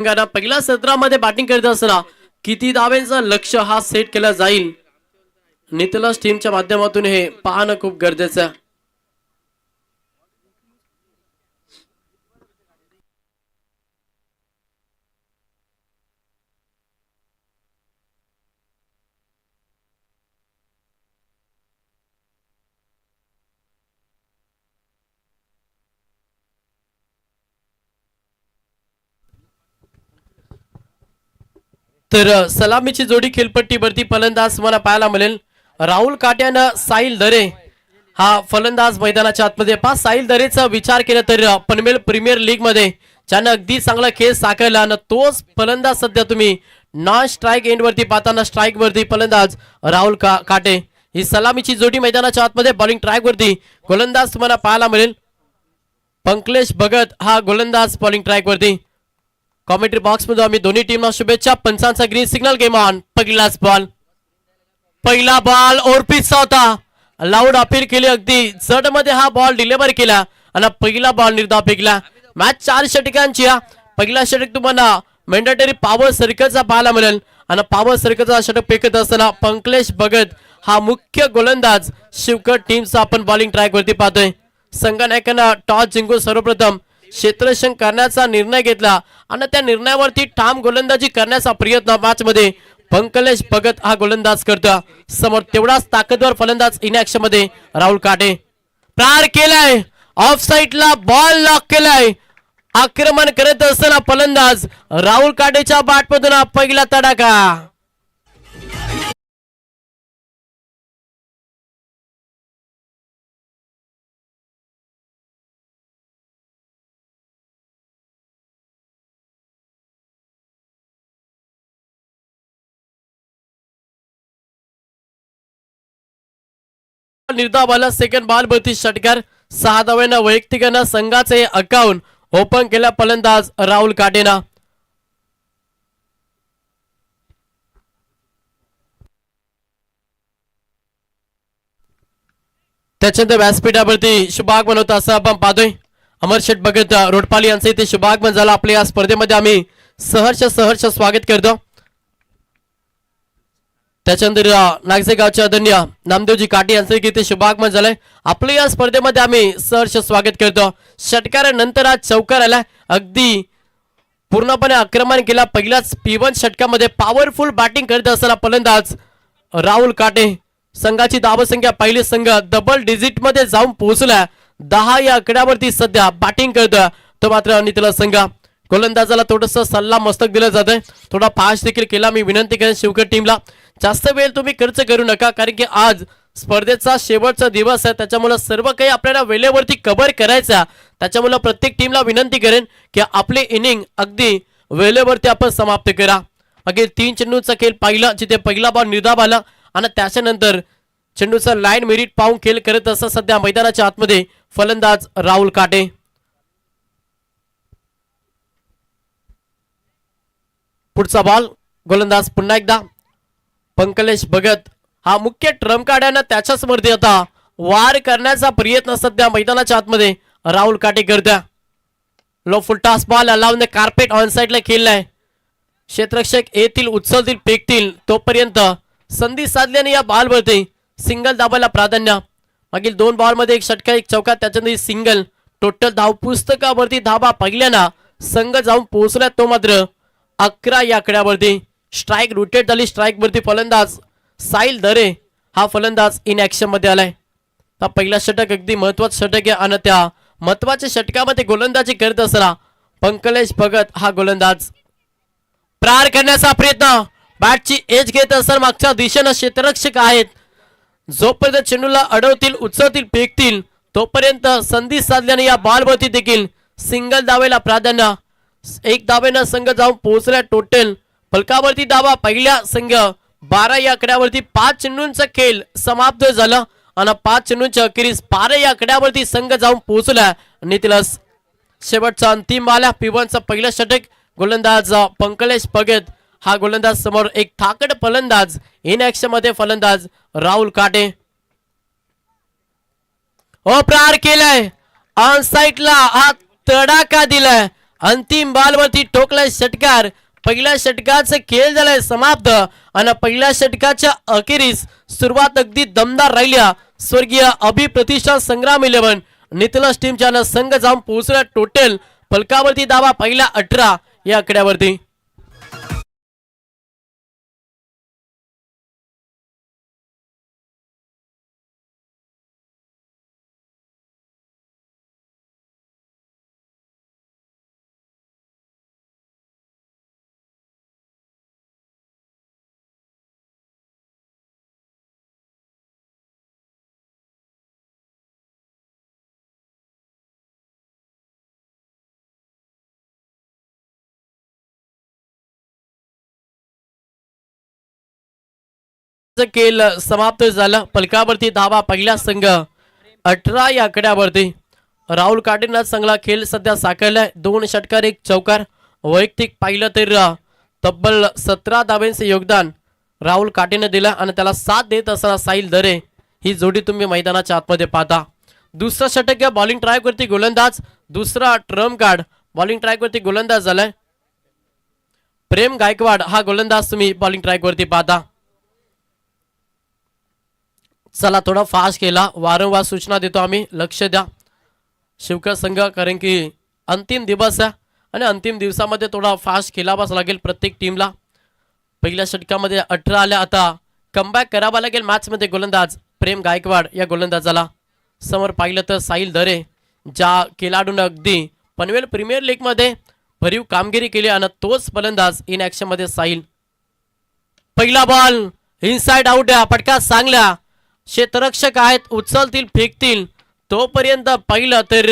पहिल्या सत्रामध्ये बॅटिंग करत असताना किती धावांचं लक्ष हा सेट केला जाईल नितलस टीमच्या माध्यमातून हे पाहणं खूप गरजेचं आहे. तर सलामीची जोडी खेळपट्टीवरती फलंदाज मला पाहायला मिळेल. राहुल काट्यानं साहिल दरे हा फलंदाज मैदानाच्या आतमध्ये पहा. साहिल दरेचा विचार केला तर पनवेल प्रीमियर लीग मध्ये ज्यानं अगदी चांगला खेळ साकारला आणि तोच फलंदाज सध्या तुम्ही नॉन स्ट्राईक एंड वरती पाहताना स्ट्राईक वरती फलंदाज राहुल काटे. ही सलामीची जोडी मैदानाच्या आतमध्ये बॉलिंग ट्रॅक वरती गोलंदाज तुम्हाला पाहायला मिळेल. पंकलेश भगत हा गोलंदाज बॉलिंग ट्रॅक वरती. कॉमेंट्री बॉक्स मध्ये आम्ही दोन्ही टीमना शुभेच्छा. पंचांचा ग्रीन सिग्नल गेम ऑन. पहिला बॉल ओरपीचा होता. लाऊड अपील केली अगदी जड मध्ये हा बॉल डिलिव्हर केला आणि पहिला बॉल निर्धाव फेकला. मॅच 4 षटकांची. पहिला षटक तुम्हाला मॅन्डेटरी पॉवर सर्कलचा पाहायला मिळेल आणि पॉवर सर्कलचा षटक फेकत असताना पंकलेश भगत हा मुख्य गोलंदाज शिवकर टीमचा आपण बॉलिंग ट्रॅक वरती पाहतोय. संघनायकांना टॉस जिंकून सर्वप्रथम क्षेत्ररक्षण करण्याचा निर्णय घेतला आणि त्या निर्णयावरती ठाम गोलंदाजी करण्याचा प्रयत्न मॅच मध्ये पंकलेश भगत हा गोलंदाज करतो. समोर तेवढाच ताकदवर फलंदाज इन ऍक्शन मध्ये राहुल काटे. प्रार केलाय ऑफ साइडला बॉल लॉक केलाय. आक्रमण करत असताना फलंदाज राहुल काटेच्या बॅटमधून पहिला तडाखा. निर्धाव आला. सेकंड बॉल वरती षटकार 6 धावांना वैयक्तिकांना संघाचे अकाउंट ओपन केला फलंदाज राहुल काटेना. त्याच्यानंतर व्यासपीठावरती शुभागमन होता असं आपण पाहतोय. अमर शेठ भगत रोडपाली यांचं इथे शुभागमन झालं. आपल्या या स्पर्धेमध्ये आम्ही सहर्ष स्वागत करतो. त्याच्यानंतर नागसे गावचे आदरणीय नामदेवजी काटे यांचं इथे शुभागमन झालंय. आपल्या या स्पर्धेमध्ये आम्ही सहर्ष स्वागत करतो. षटकारानंतर आज चौकार आला. अगदी पूर्णपणे आक्रमण केला. पहिल्याच P1 षटकामध्ये पॉवरफुल बॅटिंग करत असताना फलंदाज राहुल काटे. संघाची धावसंख्या पहिली संघ डबल डिजिट मध्ये जाऊन पोहोचला. 10 या आकड्यावरती सध्या बॅटिंग करतोय तो मात्र नितला संघ. गोलंदाजाला थोडस सल्ला मस्तक दिलं जातंय. थोडा फास्ट देखील केला. मी विनंती करेन शिवकर टीमला जास्त वेळ तुम्ही खर्च करू नका कारण की आज स्पर्धेचा शेवटचा दिवस आहे. त्याच्यामुळे सर्व काही आपल्याला वेळेवरती कव्हर करायचं. त्याच्यामुळे प्रत्येक टीमला विनंती करेन की आपली इनिंग अगदी वेळेवरती आपण समाप्त करा. अगदी 3 चेंडूचा खेळ पाहिला जिथे पहिला बॉल निर्धाव आला आणि त्याच्यानंतर चेंडूचा लाईन मेरिट पाहून खेळ करत असं सध्या मैदानाच्या आतमध्ये फलंदाज राहुल काटे. पुढचा बॉल गोलंदाज पुन्हा एकदा पंकलेश भगत हा मुख्य ट्रम्प कार्डानं त्याच्याच वरती होता. वार करण्याचा प्रयत्न सध्या मैदानाच्या आतमध्ये राहुल काटे करता. Low full toss ball alone the carpet on साइडला खेळलाय. क्षेत्ररक्षक येतील उचलतील फेकतील तोपर्यंत संधी साधल्याने या बॉलवरती सिंगल दाबायला प्राधान्य. मागील 2 बॉलमध्ये 1 षटका 1 चौका त्याच्यानंतर सिंगल. टोटल धाव पुस्तकावरती धाबा पहिल्याना संघ जाऊन पोहोचला तो मात्र 11 या आकड्यावरती. स्ट्राईक रोटेट झाली. स्ट्राईक वरती फलंदाज साहिल दरे हा फलंदाज इन ऍक्शन मध्ये आलाय. हा पहिला षटक अगदी महत्वाचं षटक आहे आणि त्या महत्वाच्या षटकामध्ये गोलंदाजी करत असताना पंकलेश भगत हा गोलंदाज. प्रार करण्याचा प्रयत्न. बॅटची एज घेत असताना मागच्या दिशेनं क्षेत्ररक्षक आहेत. जोपर्यंत चेंडूला अडवतील उचलतील फेकतील तोपर्यंत संधी साधल्याने या बॉलवरती देखील सिंगल दावेला प्राधान्य. 1 धावेनं संघ जाऊन पोहोचला. टोटल फलकावरती धावा पहिल्या संघ 12 या आकड्यावरती 5 चेंडूंचा खेळ समाप्त झाला आणि 5 चेंडूंच्या अखेरीस 12 या आकड्यावरती संघ जाऊन पोहोचला. नितलस शेवटचा अंतिम बॉल P1चा पहिला षटक. गोलंदाज पंकलेश भगत हा गोलंदाज समोर एक थाकड फलंदाज इन ऍक्शन मध्ये फलंदाज राहुल काटे. ओ प्रार केलाय ऑन साइडला हा तडाखा दिलाय अंतिम बॉलवरती ठोकलाय षटकार. पहिल्या षटकाचा खेळ झालाय समाप्त आणि पहिल्या षटकाच्या अखेरीस सुरुवात अगदी दमदार राहिल्या. स्वर्गीय अभिप्रतिष्ठा संग्राम 11 नितलस टीमच्या संघ जाऊन पोहोचला टोटल फलकावरती धावा पहिल्या 18 या आकड्यावरती. खेळ समाप्त झाला. फलकावरती धावा पहिला संघ 18 या आकड्यावरती. राहुल काटेंना चांगला खेळ सध्या साकारलाय. 2 षटकार 1 चौकार. वैयक्तिक पाहिलं तर तब्बल 17 धावांचे योगदान राहुल काटेने दिला आणि त्याला साथ देत असताना साहिल दरे ही जोडी तुम्ही मैदानाच्या आतमध्ये पाहता. दुसरा षटक बॉलिंग ट्राय वरती गोलंदाज. दुसरा ट्रम्प कार्ड बॉलिंग ट्रॅक वरती गोलंदाज झालाय. प्रेम गायकवाड हा गोलंदाज तुम्ही बॉलिंग ट्रॅक वरती पाहता. चला थोडा फास्ट केला. वारंवार सूचना देतो आम्ही, लक्ष द्या शिवकर संघ, कारण की अंतिम दिवस आहे आणि अंतिम दिवसामध्ये थोडा फास्ट खेळावाच लागेल प्रत्येक टीमला. पहिल्या षटकामध्ये 18 आल्या. आता कमबॅक करावा लागेल मॅचमध्ये. गोलंदाज प्रेम गायकवाड या गोलंदाजाला समोर पाहिलं तर साहिल दरे ज्या खेळाडूने अगदी पनवेल प्रीमियर लीग मध्ये भरीव कामगिरी केली आणि तोच फलंदाज इन ऍक्शन मध्ये साहिल. पहिला बॉल इनसाइड आउट आहे. फटका चांगला. क्षेत्ररक्षक आहेत, उचलतील फेकतील तोपर्यंत पाहिलं तर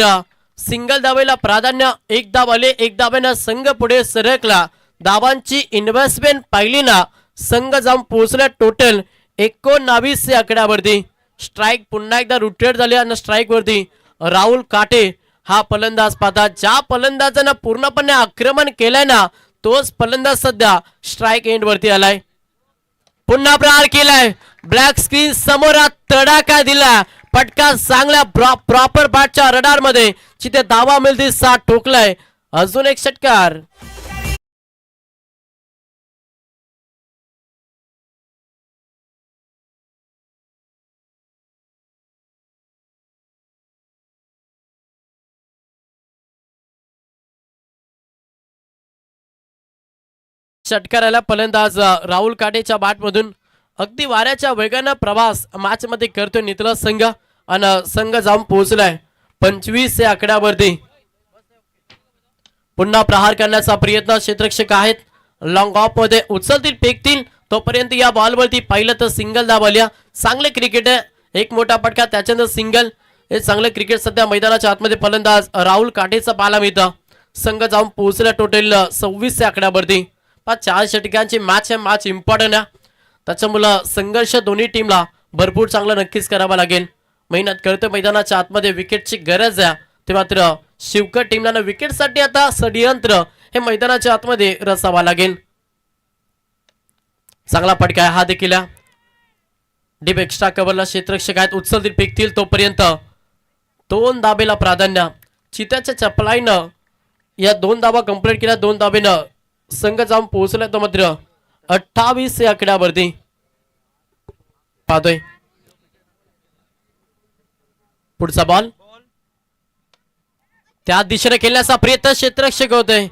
सिंगल धावेला प्राधान्य. 1 धाव आले. 1 धावेनं संघ पुढे सरकला. धावांची इन्व्हेस्टमेंट पाहिली ना, संघ जाऊन पोहोचला टोटल 19 या आकड्यावरती. स्ट्राईक पुन्हा एकदा रोटेट झाले आणि स्ट्राईक वरती राहुल काटे हा फलंदाज पाहता. ज्या फलंदाजानं पूर्णपणे आक्रमण केलंय ना, तोच फलंदाज सध्या स्ट्राईक एंड वरती आलाय. पुन्हा प्रहार केलाय. ब्लॅक स्क्रीन समोर तडाखा दिला. फटका चांगला प्रॉपर बॅटच्या रडार मध्ये जिथे धावा मिळतील 7 ठोकलाय. अजून एक षटकार. षटकाराला फलंदाज राहुल काटेच्या बॅटमधून अगदी वाऱ्याच्या वेगानं प्रवास मॅच मध्ये करतोय नितलस संघ आणि संघ जाऊन पोहोचलाय 25 या आकड्यावरती. पुन्हा प्रहार करण्याचा प्रयत्न क्षेत्ररक्षक आहेत. लॉंग ऑफ मध्ये उचलतील फेकतील तोपर्यंत या बॉलवरती पाहिलं तर सिंगल धाव आल्या. चांगले क्रिकेट आहे. एक मोठा फटका त्याच्यानंतर सिंगल. हे चांगले क्रिकेट सध्या मैदानाच्या आतमध्ये फलंदाज राहुल काटेचा पाहायला मिळतं. संघ जाऊन पोहोचला टोटल 26 या आकड्यावरती. 4 षटकांची मॅच आहे. मॅच इम्पॉर्टंट आहे. त्याच्यामुळे संघर्ष दोन्ही टीमला भरपूर चांगला नक्कीच करावा लागेल. मेहनत करतो मैदानाच्या आतमध्ये. विकेटची गरज आहे. ते मात्र शिवकर टीमला विकेटसाठी आता षडयंत्र हे मैदानाच्या आतमध्ये रचावा लागेल. चांगला फटका आहे हा देखील. डीप एक्स्ट्रा कव्हरला क्षेत्ररक्षक आहेत. उचलतील फेकतील तोपर्यंत 2 धाबेला प्राधान्य. चित्याच्या चपलाईनं या 2 धाबा कंप्लीट केल्या. 2 धाबेनं संघ जाऊन पोहोचला. तो मात्र 28 या आकड्यावरती पाहतोय. पुढचा बॉल त्या दिशेने खेळण्याचा प्रयत्न क्षेत्ररक्षक होतोय.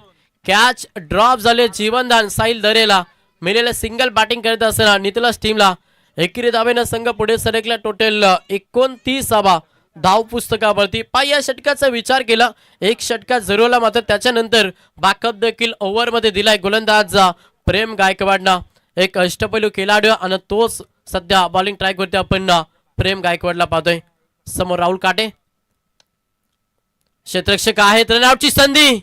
कॅच ड्रॉप झाले. जीवनदान साहिल दरेला मिळालेले. सिंगल बॅटिंग करत असताना नितलस टीमला एकेरी धावेनं संघ पुढे सरकला. टोटल 29 धावा धाव पुस्तकावरती. या षटकाचा विचार केला. 1 षटका जरूरला मात्र त्याच्यानंतर बॅकअप देखील ओव्हर मध्ये दिलाय गोलंदाज प्रेम गायकवाडना. एक अष्टपैलू खेळाडू आणि तोच सध्या बॉलिंग ट्रॅक वरती आपण प्रेम गायकवाडला पाहतोय. समोर राहुल काटे क्षेत्ररक्षक आहेत. रनआउटची संधी.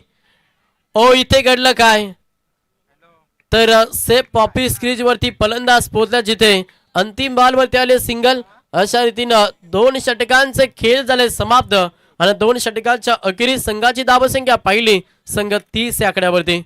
ओ इथे घडलं काय तर सेफ पॉपी स्क्रीज वरती फलंदाज पोहोचला जिथे अंतिम बॉल वरती आले सिंगल. अशा रीतीनं 2 षटकांचे खेळ झाले समाप्त आणि 2 षटकांच्या अखेरीस संघाची धावसंख्या पाहिली. संघ 30 या आकड्यावरती.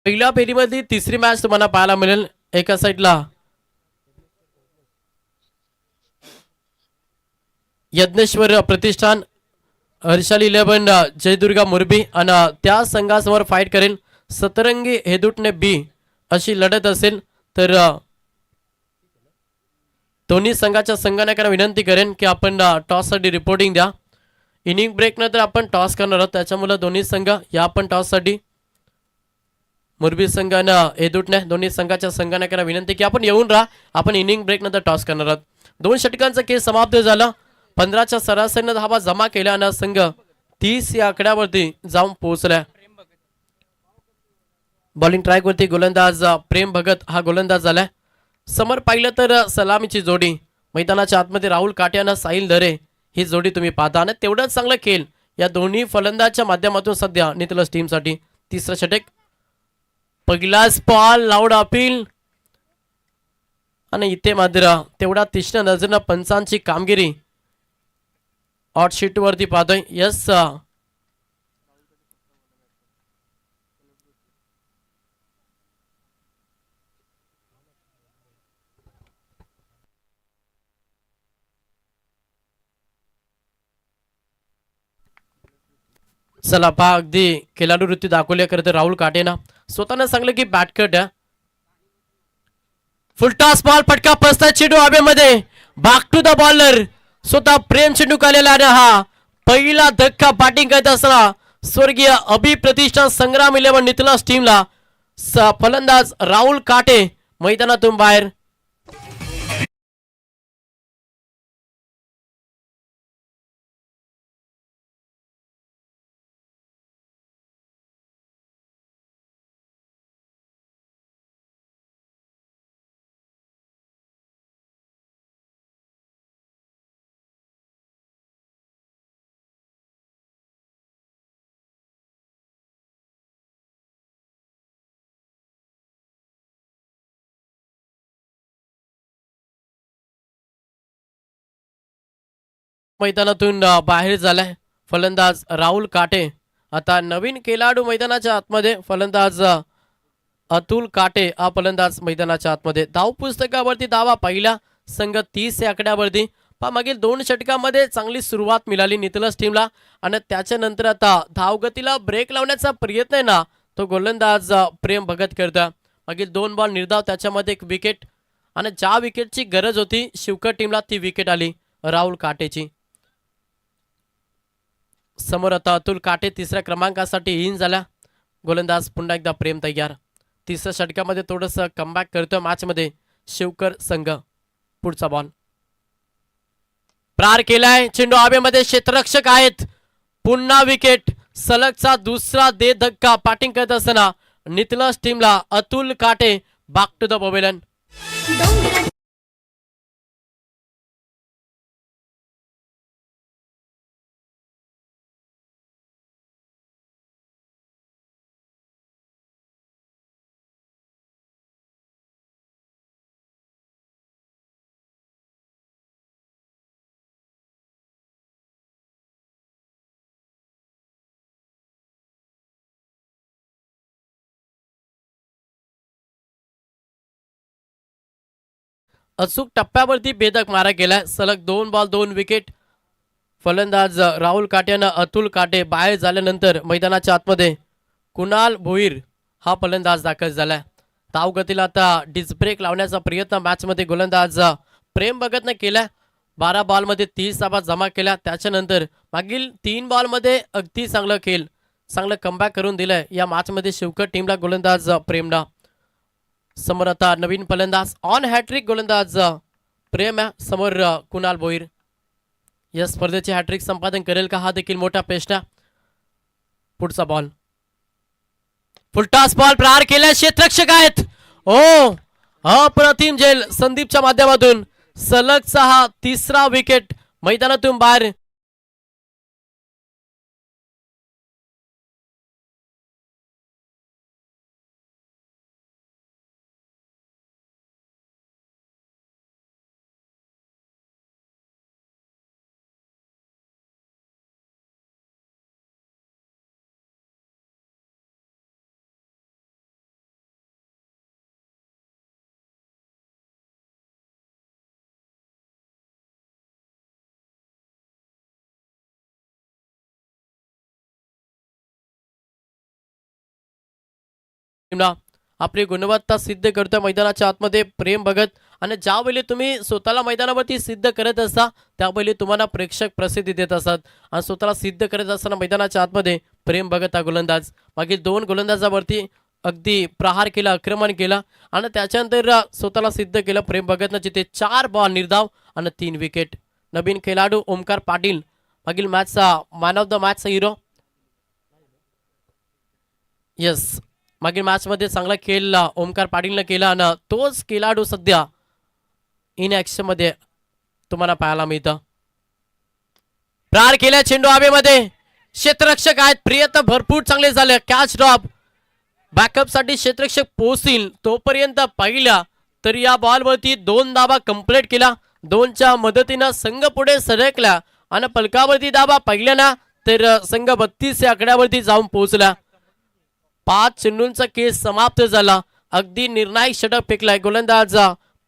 पहिल्या फेरीमध्ये तिसरी मॅच तुम्हाला पाहायला मिळेल. एका साईडला यज्ञेश्वर प्रतिष्ठान हर्षाली 11 जयदुर्गा मुरबी आणि त्या संघासमोर फाईट करेल सतरंगी हेदुटने बी अशी लढत असेल. तर दोन्ही संघाच्या संघनायकांना विनंती करेन की आपण टॉससाठी रिपोर्टिंग द्या. इनिंग ब्रेक नंतर आपण टॉस करणार आहोत, त्याच्यामुळे दोन्ही संघ या आपण टॉससाठी. मुरबी संघानं हेदुटने दोन्ही संघाच्या संघनायकांना विनंती की आपण येऊन राहा, आपण इनिंग ब्रेक नंतर टॉस करणार आहोत. 2 षटकांचा खेळ समाप्त झाला. 15च्या सरासरीनं धावा जमा केल्या आणि संघ 30 या आकड्यावरती जाऊन पोहोचल्या. बॉलिंग ट्रॅक वरती गोलंदाज प्रेम भगत हा गोलंदाज झालाय. समोर पाहिलं तर सलामीची जोडी मैदानाच्या आतमध्ये राहुल काट्यानं साहिल दरे ही जोडी तुम्ही पाहता आणि तेवढंच चांगलं खेळ या दोन्ही फलंदाजच्या माध्यमातून सध्या नितलस टीमसाठी. तिसरं षटक, पहिलाच बॉल लाऊड अपील आणि इथे मात्र तेवढा तीक्ष्ण नजरेनं पंचांची कामगिरी हॉट शीट वरती पाहतोय. यस चला पहा, अगदी खेळाडू वृत्ती दाखवल्या करते राहुल काटेना. स्वतःनं सांगलं की बॅट कट आहे. फुलटॉस बॉल फटका पसताय चेंडू हवेमध्ये. बॅक टू द बॉलर स्वतः प्रेम चेंडू आलेला आहे. हा पहिला धक्का बॅटिंग करत असताना स्वर्गीय अभि प्रतिष्ठान संग्राम 11 नितलस टीमला फलंदाज राहुल काटे मैदानातून बाहेर. मैदानातून बाहेर झालाय फलंदाज राहुल काटे. आता नवीन खेळाडू मैदानाच्या आतमध्ये फलंदाज अतुल काटे हा फलंदाज मैदानाच्या आतमध्ये. धाव पुस्तकावरती धावा पहिला संघ 30 या आकड्यावरती. मागील 2 षटकामध्ये चांगली सुरुवात मिळाली नितलस टीमला आणि त्याच्यानंतर आता धावगतीला ब्रेक लावण्याचा प्रयत्न आहे ना तो गोलंदाज प्रेम भगत करता. मागील 2 बॉल निर्धाव, त्याच्यामध्ये 1 विकेट आणि ज्या विकेटची गरज होती शिवकर टीमला ती विकेट आली राहुल काटेची. समोर आता अतुल काटे तिसऱ्या क्रमांकासाठी इन झाला. गोलंदाज पुन्हा एकदा प्रेम तयार. तिसऱ्या षटकामध्ये थोडंसं कमबॅक करतोय मॅच मध्ये शिवकर संघ. पुढचा बॉल प्रार केलाय, चेंडू हवेमध्ये, क्षेत्ररक्षक आहेत. पुन्हा विकेट, सलगचा दुसरा दे धक्का. बॅटिंग करत असताना नितलस टीमला अतुल काटे बॅक टू द पवेलियन. अचूक टप्प्यावरती भेदक मारा गेलाय. सलग 2 बॉल 2 विकेट. फलंदाज राहुल काट्यानं अतुल काटे बाहेर झाल्यानंतर मैदानाच्या आतमध्ये कुणाल भोईर हा फलंदाज दाखल झालाय. धावगतीला आता डिस्ब्रेक लावण्याचा प्रयत्न मॅच मध्ये गोलंदाज प्रेम भगतनं केलाय. 12 बॉलमध्ये 30 धावा जमा केल्या. त्याच्यानंतर मागील 3 बॉलमध्ये अगदी चांगलं खेळ, चांगलं कमबॅक करून दिलंय या मॅच मध्ये शिवकर टीमला गोलंदाज प्रेमला. समोर आता नवीन फलंदाज ऑन हॅट्रिक गोलंदाज प्रेम आहे. समोर कुणाल भोईर या स्पर्धेचे हॅट्रिक संपादन करेल का हा देखील मोठा प्रश्न. पुढचा बॉल फुलटॉस बॉल प्रहार केल्या, क्षेत्ररक्षक आहेत. ओ अप्रतिम झेल संदीपच्या माध्यमातून. सलगचा हा तिसरा विकेट, मैदानातून बाहेर. ना आपली गुणवत्ता सिद्ध करतोय मैदानाच्या आतमध्ये प्रेम भगत. आणि ज्यावेळी तुम्ही स्वतःला मैदानावरती सिद्ध करत असता त्यावेळी तुम्हाला प्रेक्षक प्रसिद्धी देत असतात. आणि स्वतःला सिद्ध करत असताना मैदानाच्या आतमध्ये प्रेम भगत हा गोलंदाज मागील 2 गोलंदाजावरती अगदी प्रहार केला, आक्रमण केला आणि त्याच्यानंतर स्वतःला सिद्ध केलं प्रेम भगतनं, जिथे 4 बॉल निर्धाव आणि 3 विकेट. नवीन खेळाडू ओमकार पाटील मागील मॅचचा मॅन ऑफ द मॅचचा हिरो. येस, मागील मॅच मध्ये चांगला खेळ ओमकार पाटीलनं केला आणि तोच खेळाडू सध्या इन ऍक्शन मध्ये तुम्हाला पाहायला मिळतं. प्रहार केल्या चेंडू हवेमध्ये, क्षेत्ररक्षक आहेत प्रयत्न भरपूर चांगले झाले. कॅच ड्रॉप, बॅकअप साठी क्षेत्ररक्षक पोहोचतील तोपर्यंत पाहिल्या तर या बॉलवरती 2 धावा कंप्लीट केला. 2च्या मदतीनं संघ पुढे सरकला आणि फलकावरती धावा पाहिल्या ना तर संघ 32 या आकड्यावरती जाऊन पोहोचला. 5 चेंडूंचा केस समाप्त झाला. अगदी निर्णायक षटक फेकलाय गोलंदाज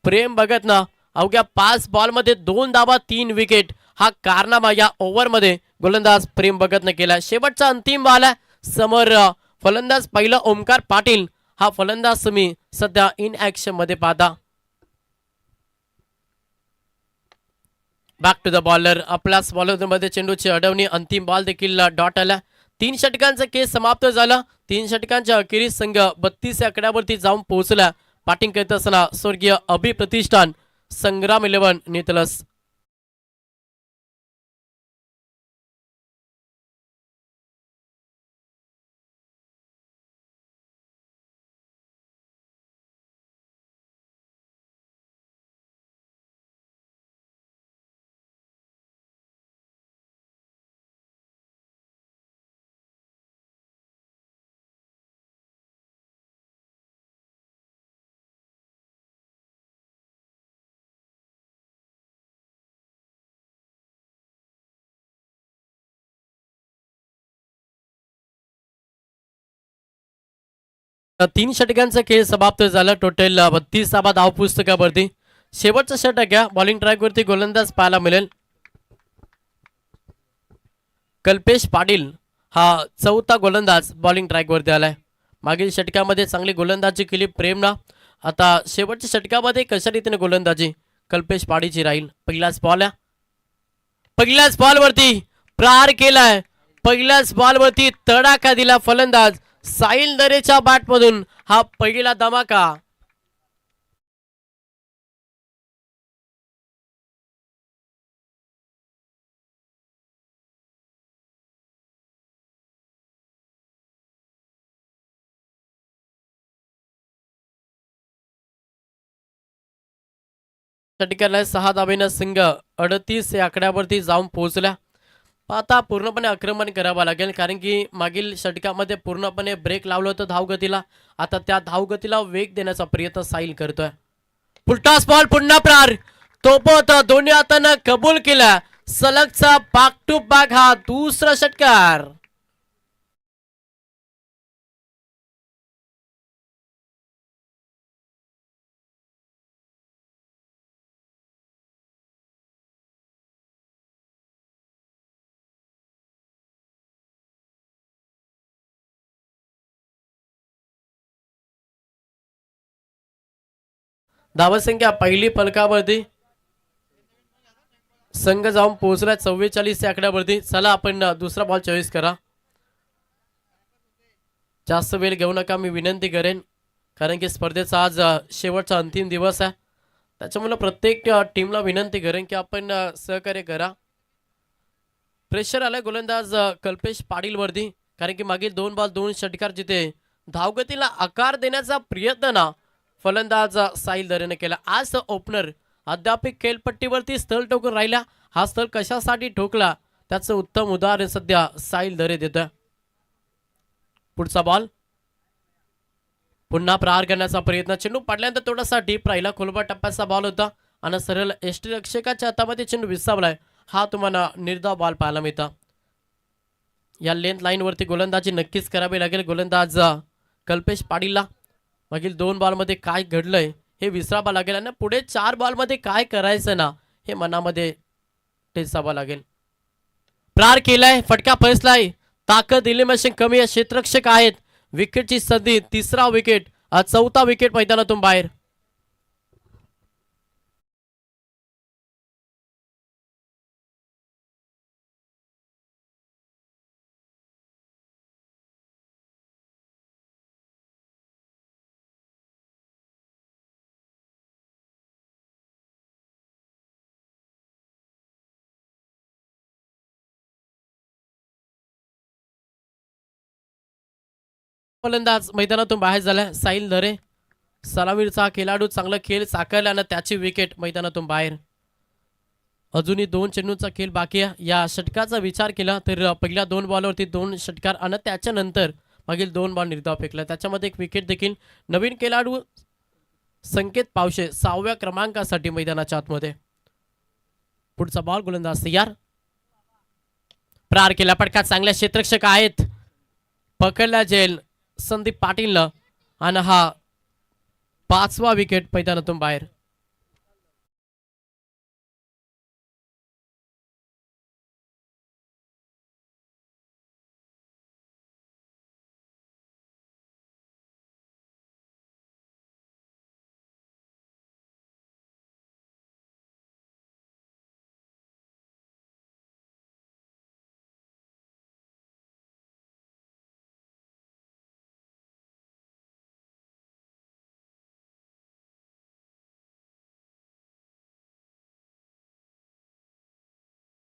प्रेम भगतनं. अवघ्या 5 बॉलमध्ये 2 धावा 3 विकेट हा कारनामा या ओव्हरमध्ये गोलंदाज प्रेम भगतनं केला. शेवटचा अंतिम बॉल आहे समोर फलंदाज पहिला ओमकार पाटील. हा फलंदाज तुम्ही सध्या इन ऍक्शन मध्ये पाहता. Back to the bowler. आपल्याच बॉलरमध्ये चेंडूची अडवणी, अंतिम बॉल देखील डॉट आला. 3 षटकांचा केस समाप्त झाला. 3 षटकांच्या अखेरीस संघ 32 या आकड्यावरती जाऊन पोहोचला. बॅटिंग करत असताना स्वर्गीय अभि प्रतिष्ठान, संग्राम 11 नितलस. तीन षटकांचा खेळ समाप्त झाला. टोटल 32 धावा धावपुस्तकावरती. शेवटचा षटक आहे. बॉलिंग ट्रॅक वरती गोलंदाज पाहायला मिळेल कल्पेश पाटील. हा 4था गोलंदाज बॉलिंग ट्रॅक वरती आलाय. मागील षटकामध्ये चांगली गोलंदाजी केली प्रेमना. आता शेवटच्या षटकामध्ये कशा रीतीने गोलंदाजी कल्पेश पाटीलची राहील. पहिलाच बॉल आहे. पहिल्याच बॉल वरती प्रहार केलाय. पहिल्याच बॉल वरती तडाखा दिला फलंदाज साहिल दरेच्या बॅट मधून. हा पहिला धमाका. षटकाला 6 धावेनं संघ 38 या आकड्यावरती जाऊन पोहोचला. आता पूर्णपणे आक्रमण करावं लागेल कारण की मागील षटकामध्ये पूर्णपणे ब्रेक लावलं होतं धावगतीला. आता त्या धावगतीला वेग देण्याचा प्रयत्न साहिल करतोय. फुलटॉस बॉल, पुन्हा प्रहार, तोपत दोन्ही हातानं कबूल केला. सलगचा बॅक टू बॅक हा दुसरा षटकार. धावसंख्या पहिली फलकावरती संघ जाऊन पोहोचला 44 या आकड्यावरती. चला आपण दुसरा बॉल चॉईस करा. जास्त वेळ घेऊ नका मी विनंती करेन कारण की स्पर्धेचा आज शेवटचा अंतिम दिवस आहे. त्याच्यामुळे प्रत्येक टीमला विनंती करेन की आपण सहकार्य करा. प्रेशर आलाय गोलंदाज कल्पेश पाटील वरती कारण की मागील 2 बॉल 2 षटकार जिथे धावगतीला आकार देण्याचा प्रयत्न ना फलंदाज साहिल दरेने केला. आज ओपनर अद्याप खेळपट्टीवरती स्थळ ठोकून राहिला. हा स्थळ कशासाठी ठोकला त्याचं उत्तम उदाहरण सध्या साहिल दरे देतोय. पुढचा बॉल, पुन्हा प्रहार करण्याचा प्रयत्न. चेंडू पडल्यानंतर थोडासा डीप राहिला. खोलवर टप्प्याचा बॉल होता आणि सरळ यष्टीरक्षकाच्या हातामध्ये चेंडू विसावलाय. हा तुम्हाला निर्धाव बॉल पाहायला मिळता. या लेंथ लाईन वरती गोलंदाजी नक्कीच करावी लागेल गोलंदाज कल्पेश पाटीलला. मागील 2 बॉलमध्ये काय घडलंय हे विसरावं लागेल आणि पुढे 4 बॉलमध्ये काय करायचं ना हे मनामध्ये टेचावं लागेल. प्रहार केलाय, फटका फसलाय. ताकद इलिमिनेशन कमी आहे. क्षेत्ररक्षक आहेत विकेटची संधी, तिसरा विकेट, चौथा विकेट मैदानातून बाहेर. फलंदाज मैदानातून बाहेर झाला साहिल नरे. सलामीचा खेळाडू चांगला खेळ साकारल्यानं त्याची विकेट मैदानातून बाहेर. अजूनही 2 चेंडूंचा खेळ बाकी आहे. या षटकाचा विचार केला तर पहिल्या 2 बॉलवरती 2 षटकार आणि त्याच्यानंतर मागील 2 बॉल निर्धाव फेकला. त्याच्यामध्ये एक विकेट देखील. नवीन खेळाडू संकेत पावशे 6व्या क्रमांकासाठी मैदानाच्या आतमध्ये. पुढचा बॉल गोलंदाज तयार. प्रहार केला पटका, चांगल्या क्षेत्ररक्षक आहेत, पकडला जेल संदीप पाटीलनं आणि हा 5वा विकेट मैदानातून बाहेर.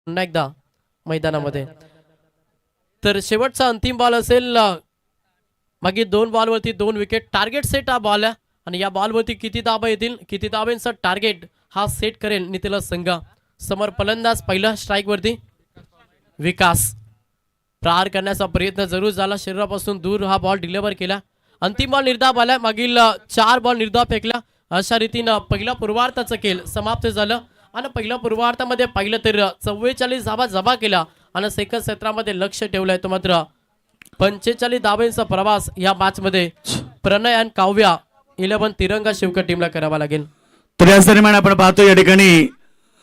पुन्हा एकदा मैदानामध्ये तर शेवटचा अंतिम बॉल असेल. मागे 2 बॉलवरती 2 विकेट. टार्गेट सेट हा बॉल आहे आणि या बॉलवरती किती धाबा येतील, किती धाबांचा टार्गेट हा सेट करेल नितीला संघ. समोर फलंदाज पहिला स्ट्राईक वरती विकास. प्रहार करण्याचा प्रयत्न जरूर झाला, शरीरापासून दूर हा बॉल डिलिव्हर केला. अंतिम बॉल निर्धाव आला. मागील 4 बॉल निर्धाव फेकला. अशा रीतीनं पहिला पूर्वार्धाचा खेळ समाप्त झालं आणि पहिल्या पूर्वार्धामध्ये पाहिलं तर 44 धाबा जमा केला आणि सेकंड क्षेत्रामध्ये लक्ष ठेवलंय. तो मात्र 45 धाबांचा प्रवास या मॅच मध्ये प्रणय आणि काव्या 11 तिरंगा शिवकर टीमला करावा लागेल. तर याच दरम्यान आपण पाहतो या ठिकाणी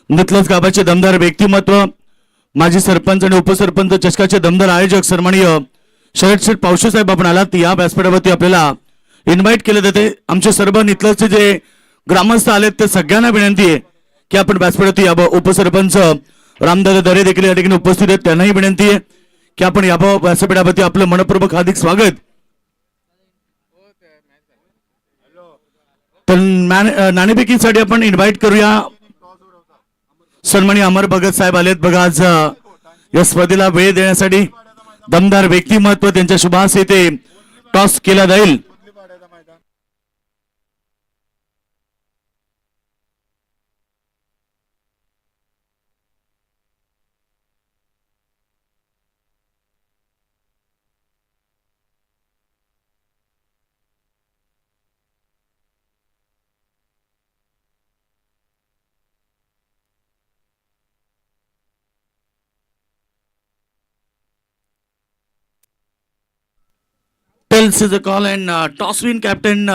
नितलज गावाचे दमदार व्यक्तिमत्व, माजी सरपंच आणि उपसरपंच चषकाचे दमदार आयोजक सन्माननीय शरद शेठ पावशे साहेब आपण आलात. या व्यासपीठावरती आपल्याला इन्व्हाइट केले जाते. आमचे सर्व नितलजचे जे ग्रामस्थ आलेत ते सगळ्यांना विनंती आहे की आपण व्यासपीठावरती यावं. उपसरपंच रामदादा दरे देखील या ठिकाणी उपस्थित आहेत, त्यांनाही विनंती आहे की आपण यावं व्यासपीठावरती. आपलं मनपूर्वक हार्दिक स्वागत. तर नाणेफेकीसाठी आपण इन्व्हाइट करूया. सन्माननीय अमर भगत साहेब आलेत बघा आज या स्पर्धेला वेळ देण्यासाठी. दमदार व्यक्तिमत्व, त्यांच्या शुभास येथे टॉस केला जाईल. Tails is a call and toss win captain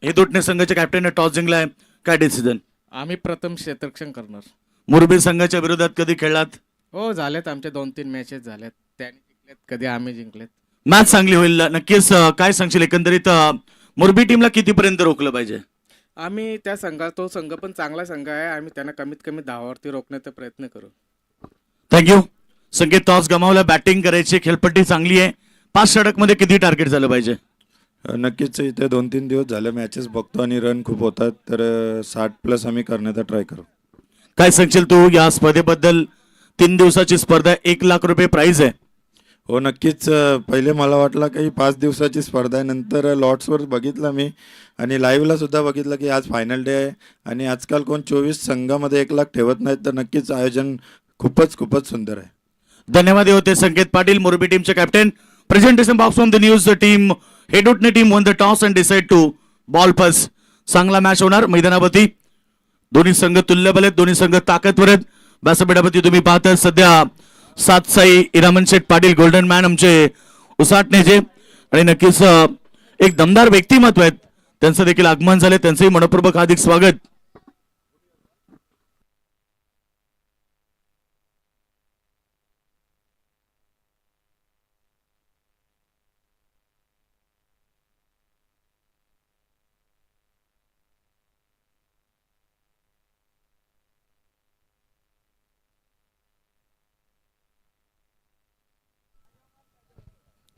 हेदोटणे संघाच्या कॅप्टनने टॉस जिंकलाय. काय डिसिजन? आम्ही प्रथम क्षेत्ररक्षण करणार. मुरबी संघाच्या विरोधात कधी खेळलात? हो झालेत, आमचे 2-3 मॅचेस झालेत. त्यांनी जिंकलेत, कधी आम्ही जिंकलेत. मॅच चांगली होईल नक्कीच. काय सांगशील एकंदरीत मुरबी टीमला कितीपर्यंत रोखलं पाहिजे? आम्ही त्या संघात, तो संघ पण चांगला संघ आहे, आम्ही त्यांना कमीत कमी 10 वरती रोखण्याचा प्रयत्न करू. थँक्यू. संकेत टॉस गमावला, बॅटिंग करायची, खेळपट्टी चांगली आहे. 5 षटकमध्ये किती टार्गेट झालं पाहिजे? नक्कीच इथे 2-3 दिवस झाले मॅचेस बघतो आणि रन खूप होतात, तर 60+ आम्ही करण्याचा ट्राय करू. काय सांगशील तू या स्पर्धेबद्दल? 3 दिवसाची स्पर्धा, 1 लाख रुपये प्राइज आहे. हो नक्कीच. पहिले मला वाटलं की 5 दिवसाची स्पर्धा आहे, नंतर लॉट्सवर बघितलं मी आणि लाईव्हला सुद्धा बघितलं की आज फायनल डे आहे आणि आजकाल कोण 24 संघामध्ये 1 लाख ठेवत नाहीत, तर नक्कीच आयोजन खूपच सुंदर आहे. धन्यवाद होते संकेत पाटील, मोरबी टीमचे captain. Presentation box from the news team. हेडोटणे team won the toss and decide to bowl first. चांगला मॅच होणार मैदानावरती. दोन्ही संघ तुल्यबल आहेत, दोन्ही संघ ताकदवर आहेत. व्यासपीठावरती तुम्ही पाहता सध्या सातसाई इरामन शेठ पाटील गोल्डन मॅन आमचे उसाटणेचे आणि नक्कीच एक दमदार व्यक्तिमत्व आहेत, त्यांचं देखील आगमन झाले. त्यांचंही मनपूर्वक हार्दिक स्वागत.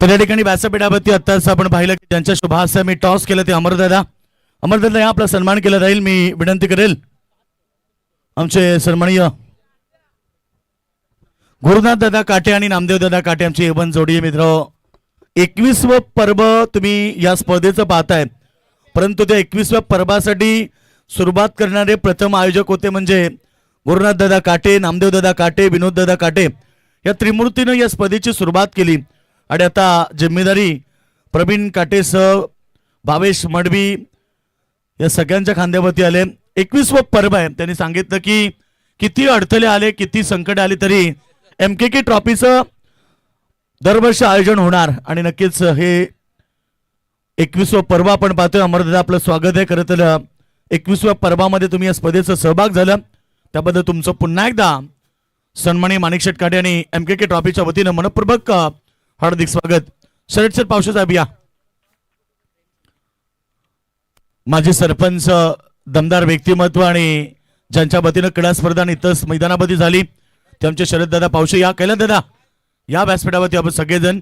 तर या ठिकाणी व्यासपीठावरती आत्ताच आपण पाहिलं की ज्यांच्या शुभास्ते मी टॉस केलं ते अमरदादा या आपला सन्मान केला जाईल. मी विनंती करेल आमचे सन्माननीय गुरुनाथ दादा काटे आणि नामदेव दादा काटे आमची एवन जोडी आहे. मित्र 21वं पर्व तुम्ही या स्पर्धेचं पाहताय, परंतु त्या 21व्या पर्वासाठी सुरुवात करणारे प्रथम आयोजक होते म्हणजे गुरुनाथ दादा काटे, नामदेव दादा काटे, विनोद दादा काटे या त्रिमूर्तीनं या स्पर्धेची सुरुवात केली. आणि आता जिम्मेदारी प्रवीण काटेसह भावेश मडवी या सगळ्यांच्या खांद्यावरती आले. 21वं पर्व आहे. त्यांनी सांगितलं की किती अडथळे आले, किती संकट आली तरी MKK ट्रॉफीचं दरवर्षी आयोजन होणार आणि नक्कीच हे 21वं पर्व आपण पाहतोय. अमरदादा आपलं स्वागत आहे. खरं तर 21व्या पर्वामध्ये तुम्ही या स्पर्धेचा सहभाग झाला त्याबद्दल तुमचं पुन्हा एकदा सन्माननीय माणिक शेट काटे आणि MKK ट्रॉफीच्या वतीनं मनपूर्वक हार्दिक स्वागत. शरद शेठ पावशे साहेब या. माजी सरपंच दमदार व्यक्तिमत्व आणि ज्यांच्या वतीनं क्रीडा स्पर्धा इथंच मैदानामध्ये झाली ते आमचे शरद दादा पावशे या. कैलास दादा या व्यासपीठावरती आपण सगळेजण.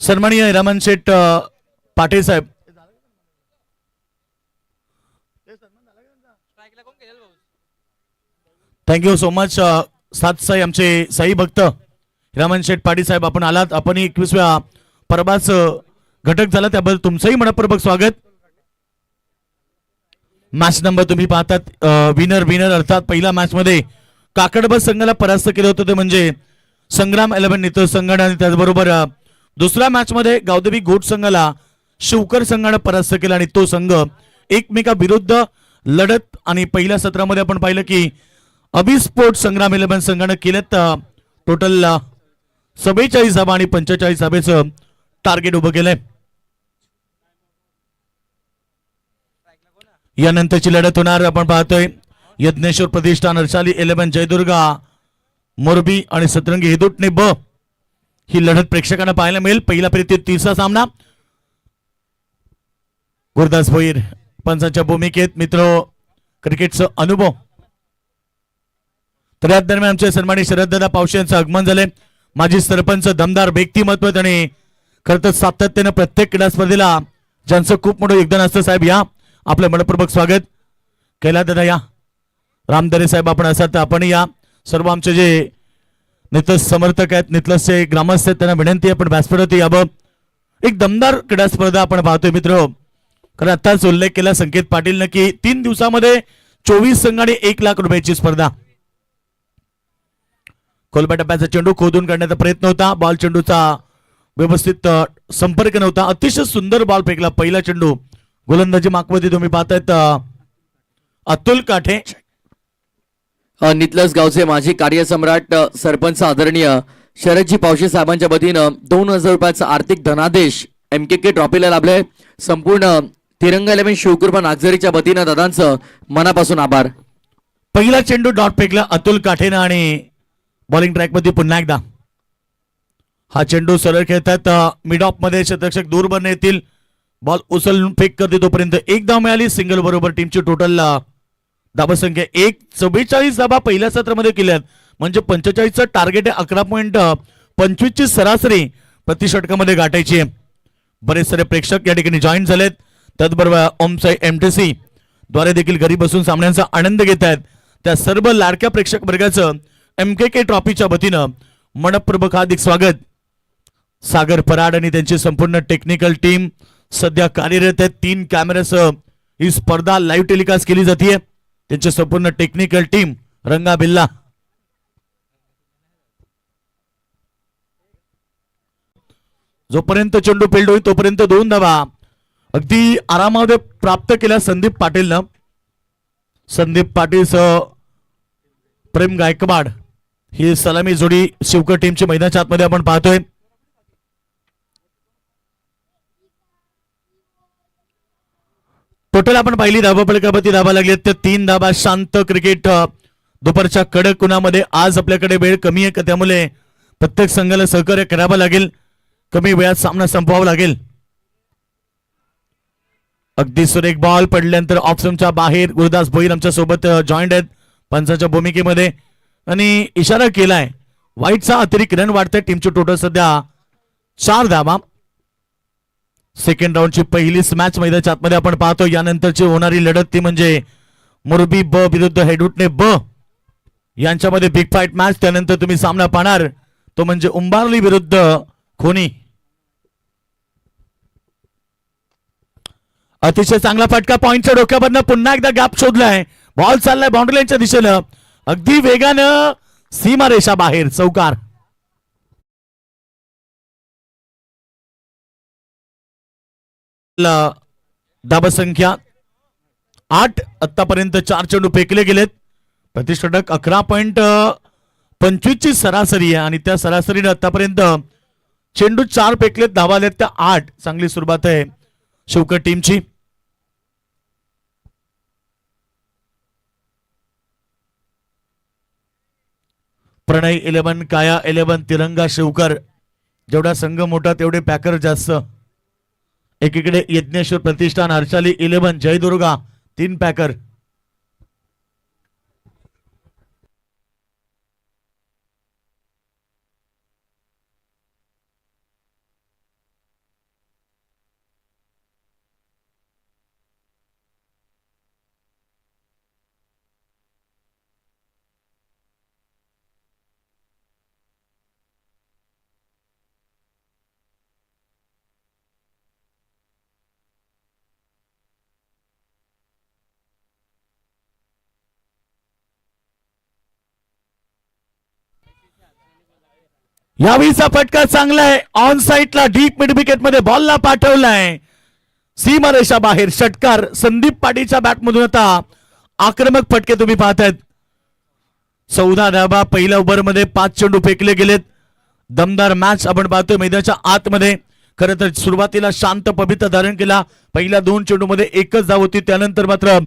सन्माननीय रमण शेठ पाटील साहेब. Thank you so much. सात साई आमचे साई भक्त रमण शेठ पाटील साहेब आपण आलात. आपण 21व्या पर्वाचं घटक झाला त्याबद्दल तुमचंही मनपूर्वक स्वागत. मॅच नंबर तुम्ही पाहतात विनर अर्थात पहिल्या मॅच मध्ये काकडबस संघाला परास्त केलं होतं ते म्हणजे संग्राम 11 नितळ संघाने आणि त्याचबरोबर दुसऱ्या मॅच मध्ये गावदेवी घोट संघाला शिवकर संघाने परास्त केला आणि तो संघ एकमेकाविरुद्ध लढत. आणि पहिल्या सत्रामध्ये आपण पाहिलं की अभिस्फोट संग्राम 11 संघाने केलेत. टोटल 44 धाबा आणि 45 धाब्याचं टार्गेट उभं केलंय. यानंतरची लढत होणार आपण पाहतोय यज्ञेश्वर प्रतिष्ठान हर्षाली 11 जयदुर्गा मोरबी आणि सतरंगी हेदुटणे ब ही लढत प्रेक्षकांना पाहायला मिळेल. पहिला फेरीतील तिसरा सामना गुरुदास भोईर पंचांच्या भूमिकेत मित्र क्रिकेटचा अनुभव. तर या दरम्यान आमचे सन्मानित शरददादा पावशे यांचं आगमन झाले. माजी सरपंच दमदार व्यक्तिमत्व आणि खरं तर सातत्यानं प्रत्येक क्रीडा स्पर्धेला ज्यांचं खूप मोठं योगदान असतं साहेब या आपलं मनपूर्वक स्वागत. कैलास दादा या. रामदरे साहेब आपण असाल आपण या. सर्व आमचे जे नितस समर्थक आहेत नितलसचे ग्रामस्थ आहेत त्यांना विनंती आपण व्यासपीठावरती यावं. एक दमदार क्रीडा स्पर्धा आपण पाहतोय मित्र. कारण आताच उल्लेख केला संकेत पाटीलनं की 3 दिवसामध्ये 24 संघाने 1 लाख रुपयाची स्पर्धा. खोलब्या टप्प्याचा चेंडू खोदून काढण्याचा प्रयत्न होता. बॉल चेंडूचा व्यवस्थित संपर्क नव्हता. अतिशय सुंदर बॉल फेकला पहिला चेंडू. गोलंदाजी मागवती तुम्ही पाहतायत अतुल काठे. नितलस गावचे माजी कार्यसम्राट सरपंच आदरणीय शरदजी पावशे साहेबांच्या वतीनं 2000 रुपयाचा आर्थिक धनादेश MKK ट्रॉफीला लाभले. संपूर्ण तिरंगा 11 शिवकृपा नागझरीच्या वतीनं दादांचं मनापासून आभार. पहिला चेंडू डॉट फेकला अतुल काठेनं आणि बॉलिंग ट्रॅक मध्ये पुन्हा एकदा हा चेंडू सरळ खेळतात मिड ऑफ मध्ये क्षेत्ररक्षक दूर बरणे येतील. बॉल उचलून फेक करते तोपर्यंत 1 धाव मिळाली. सिंगल बरोबर टीमची टोटल धाबसंख्या 44 धाबा पहिल्या सत्रामध्ये केल्यात म्हणजे 45चं टार्गेट आहे. 11.25 ची सरासरी प्रति षटकामध्ये गाठायची आहे. बरेच सारे प्रेक्षक या ठिकाणी जॉईन झालेत. त्याचबरोबर ओमसाई MTC द्वारे देखील घरी बसून सामन्यांचा आनंद घेत आहेत. त्या सर्व लाडक्या प्रेक्षक वर्गाचं MKK ट्रॉफीच्या वतीनं मनपूर्वक हार्दिक स्वागत. सागर पराड आणि त्यांची संपूर्ण टेक्निकल टीम सध्या कार्यरत आहेत. 3 कॅमेऱ्यासह ही स्पर्धा लाईव्ह टेलिकास्ट केली जाते. त्यांची संपूर्ण टेक्निकल टीम रंगा बिल्ला. जोपर्यंत चेंडू फिल्ड होईल तोपर्यंत 2 धावा अगदी आरामामध्ये प्राप्त केल्या संदीप पाटीलनं. संदीप पाटील सह प्रेम गायकवाड ही सलामी जोडी शिवकर टीमची मैदानाच्या आतमध्ये आपण पाहतोय. टोटल आपण पाहिली धाबा फलकावरती धाबा लागली तर 3 धाबा. शांत क्रिकेट दुपारच्या कडक उन्हामध्ये आज आपल्याकडे वेळ कमी आहे त्यामुळे प्रत्येक संघाला सहकार्य करावं लागेल. कमी वेळात सामना संपवावा लागेल. अगदी सुरेख बॉल पडल्यानंतर ऑप्शनच्या बाहेर गुरुदास भोईर आमच्या सोबत जॉईंट आहेत पंचाच्या भूमिकेमध्ये आणि इशारा केलाय व्हाईटचा अतिरिक्त रन वाढते. टीमची टोटल सध्या 4 धावा. सेकंड राऊंडची पहिलीच मॅच मैदानाच्या आतमध्ये आपण पाहतो. यानंतरची होणारी लढत ती म्हणजे मोरबी ब विरुद्ध हेडुटणे ब यांच्यामध्ये बिग फाईट मॅच. त्यानंतर तुम्ही सामना पाहणार तो म्हणजे उंबारली विरुद्ध खोनी. अतिशय चांगला फटका पॉइंटच्या डोक्यावरनं पुन्हा एकदा गॅप शोधलाय. बॉल चाललाय बाउंड्री लाईनच्या दिशेनं अगदी वेगानं सीमारेषा बाहेर चौकार. धावसंख्या 8. आतापर्यंत 4 चेंडू फेकले गेलेत. प्रतिष्ठक 11.25 ची सरासरी आहे आणि त्या सरासरीने आतापर्यंत चेंडू 4 फेकलेत, धावा आलेत त्या 8. चांगली सुरुवात आहे शिवकर टीमची. प्रणय 11, काया 11, तिरंगा शिवकर. जेवढा संघ मोठा तेवढे पॅकर जास्त. एकीकडे यज्ञेश्वर प्रतिष्ठान, हर्षाली 11, जयदुर्गा 3 पॅकर. यावेळीचा फटका चांगला आहे. ऑन साइडला डीप मिड विकेट मध्ये बॉलला पाठवलाय. सीमारेषा बाहेर षटकार. संदीप पाटीलच्या बॅटमधून आता आक्रमक फटके तुम्ही पाहतायत. 14 धावा पहिल्या ओव्हरमध्ये 5 चेंडू फेकले गेलेत. दमदार मॅच आपण पाहतोय मैदानाच्या आतमध्ये. खरं तर सुरुवातीला शांत पवित्र धारण केला. पहिल्या 2 चेंडूमध्ये एकच धाव होती. त्यानंतर मात्र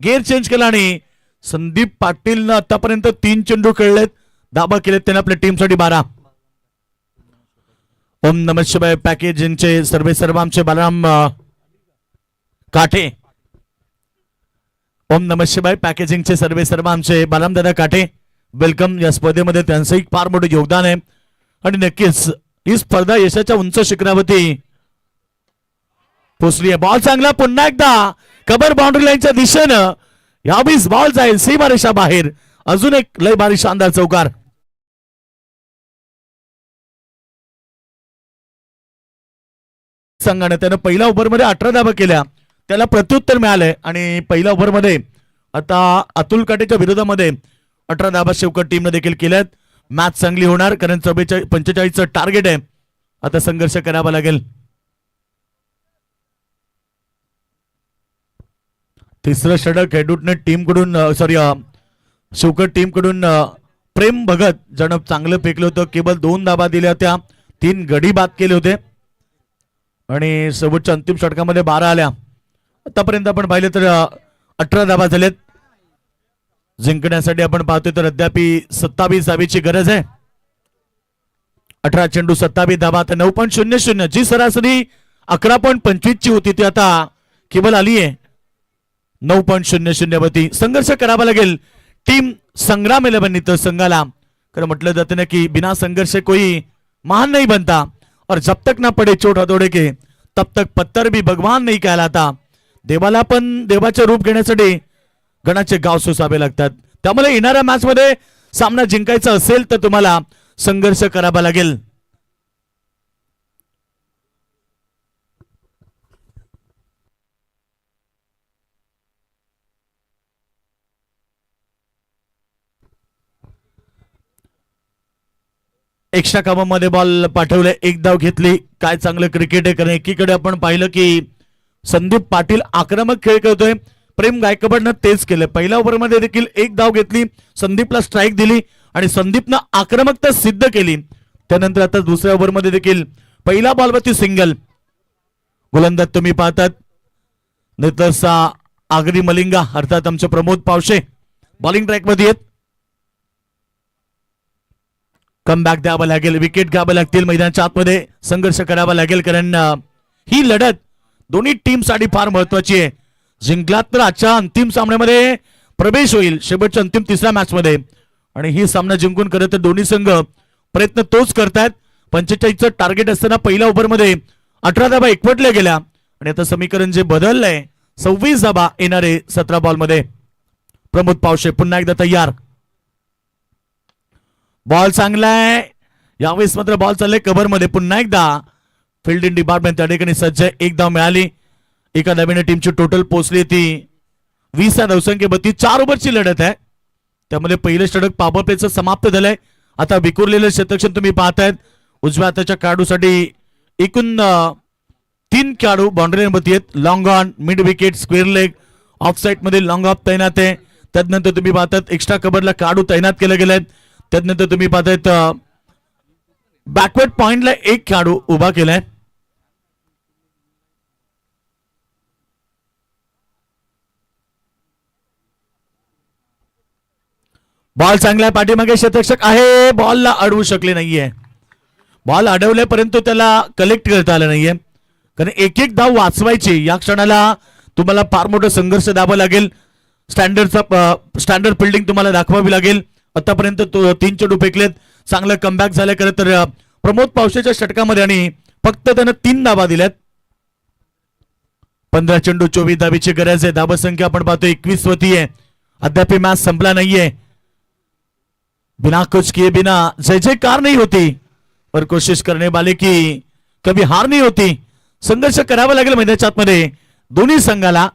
गेअर चेंज केला आणि संदीप पाटीलनं आतापर्यंत 3 चेंडू खेळलेत, धाबा केलेत त्याने आपल्या टीमसाठी 12. ओम नमः शिवाय पॅकेजिंगचे सर्वे सर्वांचे बलराम काठे. ओम नमः शिवाय पॅकेजिंगचे सर्वे सर्वांचे बलराम दादा काठे वेलकम. या स्पर्धेमध्ये त्यांचं एक फार मोठं योगदान आहे आणि नक्कीच ही स्पर्धा यशाच्या उंच शिखरावरती पोहोचली आहे. बॉल चांगला पुन्हा एकदा कबर बाउंड्री लाईनच्या दिशेनं. यावेळीस बॉल जाईल सीमारेषा बाहेर. अजून एक लय भारी शानदार चौकार. संघाने त्यानं पहिल्या ओव्हरमध्ये 18 धावा केल्या, त्याला प्रत्युत्तर मिळालंय आणि पहिल्या ओव्हरमध्ये आता अतुल काटेच्या विरोधामध्ये 18 धावा शिवकर टीमने देखील केल्यात. मॅच चांगली होणार कारण 45 टार्गेट आहे. आता संघर्ष करावा लागेल. तिसरं षटक हेडुटने टीम कडून शिवकर टीम कडून प्रेम भगत जण चांगलं फेकलं होतं. केवळ 2 धावा दिल्या होत्या, 3 गडी बाद केले होते आणि शेवटच्या अंतिम षटकामध्ये 12 आल्या. आतापर्यंत आपण पाहिलं तर 18 धावा झालेत. जिंकण्यासाठी आपण पाहतोय तर अद्याप 27 धावेची गरज आहे. 18 चेंडू 27 धावा. आता 9.00 जी सरासरी 11.25 ची होती ती आता केवळ आली आहे 9.00 वरती. संघर्ष करावा लागेल टीम संग्राम 11 तर संघाला. खरं म्हटलं जातं ना की बिना संघर्ष कोई महान नहीं बनता और जब तक ना पडे चोट हथौड़े के तब तक पत्थर भी भगवान नहीं कहलाता. देवाला पण देवाचे रूप घेण्यासाठी गणाचे गाव सोसावे लागतात. त्यामुळे येणाऱ्या मॅच मध्ये सामना जिंकायचा असेल तर तुम्हाला संघर्ष करावा लागेल. एक्स्ट्रा कामामध्ये बॉल पाठवले, 1 धाव घेतली. काय चांगलं क्रिकेट आहे. कारण एकीकडे आपण पाहिलं की संदीप पाटील आक्रमक खेळ खेळतोय, प्रेम गायकवाडनं तेच केलं. पहिल्या ओव्हरमध्ये देखील 1 धाव घेतली, संदीपला स्ट्राईक दिली आणि संदीपनं आक्रमकता सिद्ध केली. त्यानंतर आता दुसऱ्या ओव्हरमध्ये देखील पहिला बॉलवरती सिंगल. गोलंदाज तुम्ही पाहतात नेतसा आगरी मलिंगा अर्थात आमचे प्रमोद पावशे बॉलिंग ट्रॅक मध्ये आहेत. कमबॅक द्यावं लागेल, विकेट घ्यावं लागतील. मैदानाच्या आतमध्ये संघर्ष करावा लागेल कारण ही लढत दोन्ही टीम साठी फार महत्वाची आहे. जिंकलात तर आजच्या अंतिम सामन्यामध्ये प्रवेश होईल शेवटच्या अंतिम 3ऱ्या मॅच मध्ये आणि ही सामना जिंकून खरं तर दोन्ही संघ प्रयत्न तोच करतायत. 45चं टार्गेट असताना पहिल्या ओव्हरमध्ये 18 धाबा एकवटल्या गेल्या आणि आता समीकरण जे बदललंय 26 धाबा येणारे 17 बॉलमध्ये. प्रमोद पावशे पुन्हा एकदा तयार. बॉल चांगलाय. यावेळेस मात्र बॉल चाललाय कव्हर मध्ये. पुन्हा एकदा फिल्डिंग डिपार्टमेंट त्या ठिकाणी सज्ज आहे. एक धाव मिळाली. एका धावेने टीमची टोटल पोहोचली ती 20 धावसंख्ये 4 ओव्हरची लढत आहे. त्यामध्ये पहिलं षटक पॉवर प्लेचं समाप्त झालंय. आता विखुरलेलं शतक्षण तुम्ही पाहतायत. उजव्या हाताच्या खेळाडूसाठी एकूण 3 खेळाडू बाउंड्री वरती आहेत. Long on, mid wicket, square leg, of side मध्ये लॉंग ऑफ तैनात आहे. त्यानंतर तुम्ही पाहतात एक्स्ट्रा कव्हरला खेळाडू तैनात केले गेले आहेत. त्यानंतर तुम्ही पाहतायत बॅकवर्ड पॉइंटला एक खेळाडू उभा केलाय. बॉल चांगला पाठीमागे शतरक्षक आहे. बॉलला अडवू शकले नाहीये. बॉल अडवले परंतु त्याला कलेक्ट करता आलं नाहीये. कारण एक एक धाव वाचवायची या क्षणाला तुम्हाला फार मोठा संघर्ष दाबावा लागेल. स्टँडर्ड फिल्डिंग तुम्हाला दाखवावी लागेल. आतापर्यंत 3 चेंडू फेकलेत. चांगलं कमबॅक झालं खरं तर प्रमोद पावशेच्या षटकामध्ये आणि फक्त त्यानं 3 धाबा दिल्यात. 15 चेंडू 24 धाबीची गरज आहे. धाबा संख्या आपण पाहतो 21 वरती आहे. अद्याप मॅच संपला नाहीये. बिना कुछ किए बिना जय जयकार नहीं होती और कोशिश करने वाले की कभी हार नहीं होती. संघर्ष करावा लागेल मैदानाच्या आतमध्ये दोन्ही संघाला.